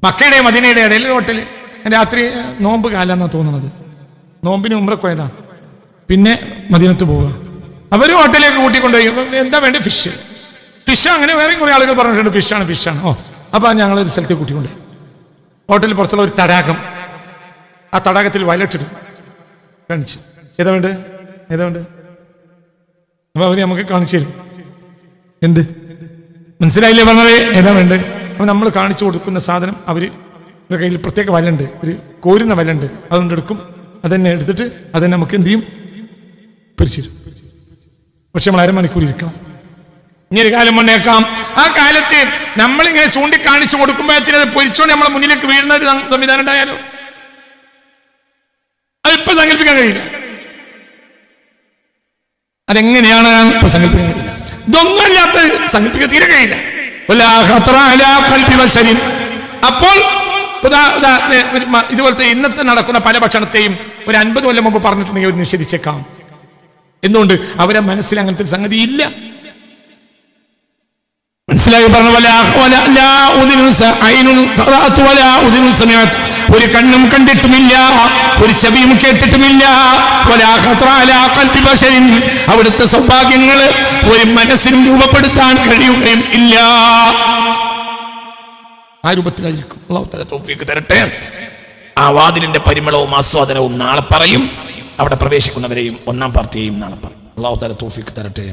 Speaker 1: മക്കയുടെയും മദീനയുടെ ഇടയിലൊരു ഹോട്ടൽ. രാത്രി നോമ്പ് കാലാന്നാണ് തോന്നുന്നത്, നോമ്പിന് ഉംറക്ക് പോയതാ. പിന്നെ മദീനത്ത് പോവുക. അവർ ഹോട്ടലിലേക്ക് കൂട്ടിക്കൊണ്ടുപോയി. എന്താ വേണ്ടി? ഫിഷ്. അങ്ങനെ വേറെ കുറെ ആളുകൾ പറഞ്ഞിട്ടുണ്ട് ഫിഷാണ്. ഓ, അപ്പൊ ഞങ്ങളൊരു സ്ഥലത്തേക്ക് കൂട്ടിക്കൊണ്ടുപോയി. ഹോട്ടലിൽ പുറത്തുള്ള ഒരു തടാകം, ആ തടാകത്തിൽ വയലറ്റ് കാണിച്ച്. ഏതാ വേണ്ട? അപ്പൊ അവര് നമുക്ക് കാണിച്ചു തരും. എന്ത് മനസ്സിലായില്ലേ പറഞ്ഞത്? ഏതാ വേണ്ടത്? അപ്പൊ നമ്മൾ കാണിച്ചു കൊടുക്കുന്ന സാധനം അവരുടെ കയ്യിൽ പ്രത്യേക വലുണ്ട്, ഒരു കോരുന്ന വലുണ്ട്, അതുകൊണ്ട് എടുക്കും. അതന്നെ എടുത്തിട്ട് അതന്നെ നമുക്ക് എന്ത് ചെയ്യും, പൊരിച്ചു തരും. പക്ഷെ നമ്മൾ അരമണിക്കൂർ ഇരിക്കണം. ഇങ്ങനെ കാലം കൊണ്ടേക്കാം. ആ കാലത്ത് നമ്മളിങ്ങനെ ചൂണ്ടിക്കാണിച്ചു കൊടുക്കുമ്പോഴത്തേന് അത് പൊരിച്ചോണ്ട് നമ്മളെ മുന്നിലേക്ക് വീഴുന്ന ഒരു സംവിധാനം ഉണ്ടായാലോ? അതിപ്പോ സങ്കല്പിക്കാൻ കഴിയില്ല. അതെങ്ങനെയാണ് ഇപ്പൊ സങ്കല്പിക്കാൻ കഴിയില്ല. ഇതൊന്നും അല്ലാത്ത സങ്കല്പിക്കാൻ തീരെ കഴിയില്ല. അപ്പോൾ ഇതുപോലത്തെ ഇന്നത്തെ നടക്കുന്ന പല ഭക്ഷണത്തെയും ഒരു 50 കൊല്ലം മുമ്പ് പറഞ്ഞിട്ടുണ്ടെങ്കിൽ അവർ നിഷേധിച്ചേക്കാം. എന്തുകൊണ്ട്? അവരെ മനസ്സിൽ അങ്ങനത്തെ ഒരു സംഗതി ഇല്ല. മനസ്സിലായി പറഞ്ഞ ഒരു കണ്ണും കണ്ടിട്ടുമില്ല, ഒരു ചെവിയും കേട്ടിട്ടുമില്ല. അവിടുത്തെ സൗഭാഗ്യങ്ങൾ ഒരു മനസ്സിനും രൂപപ്പെടുത്താൻ കഴിയുകയും ഇല്ല. ആ രൂപത്തിലായിരിക്കും. അല്ലാഹു തആല തൗഫീഖ് തരട്ടെ. ആ വാതിലിന്റെ പരിമളവും ആസ്വാദനവും നാളെ പറയും. അവിടെ പ്രവേശിക്കുന്നവരെയും ഒന്നാം പാർട്ടിയെയും നാളെ പറയും. അല്ലാഹു തആല തൗഫീഖ് തരട്ടെ.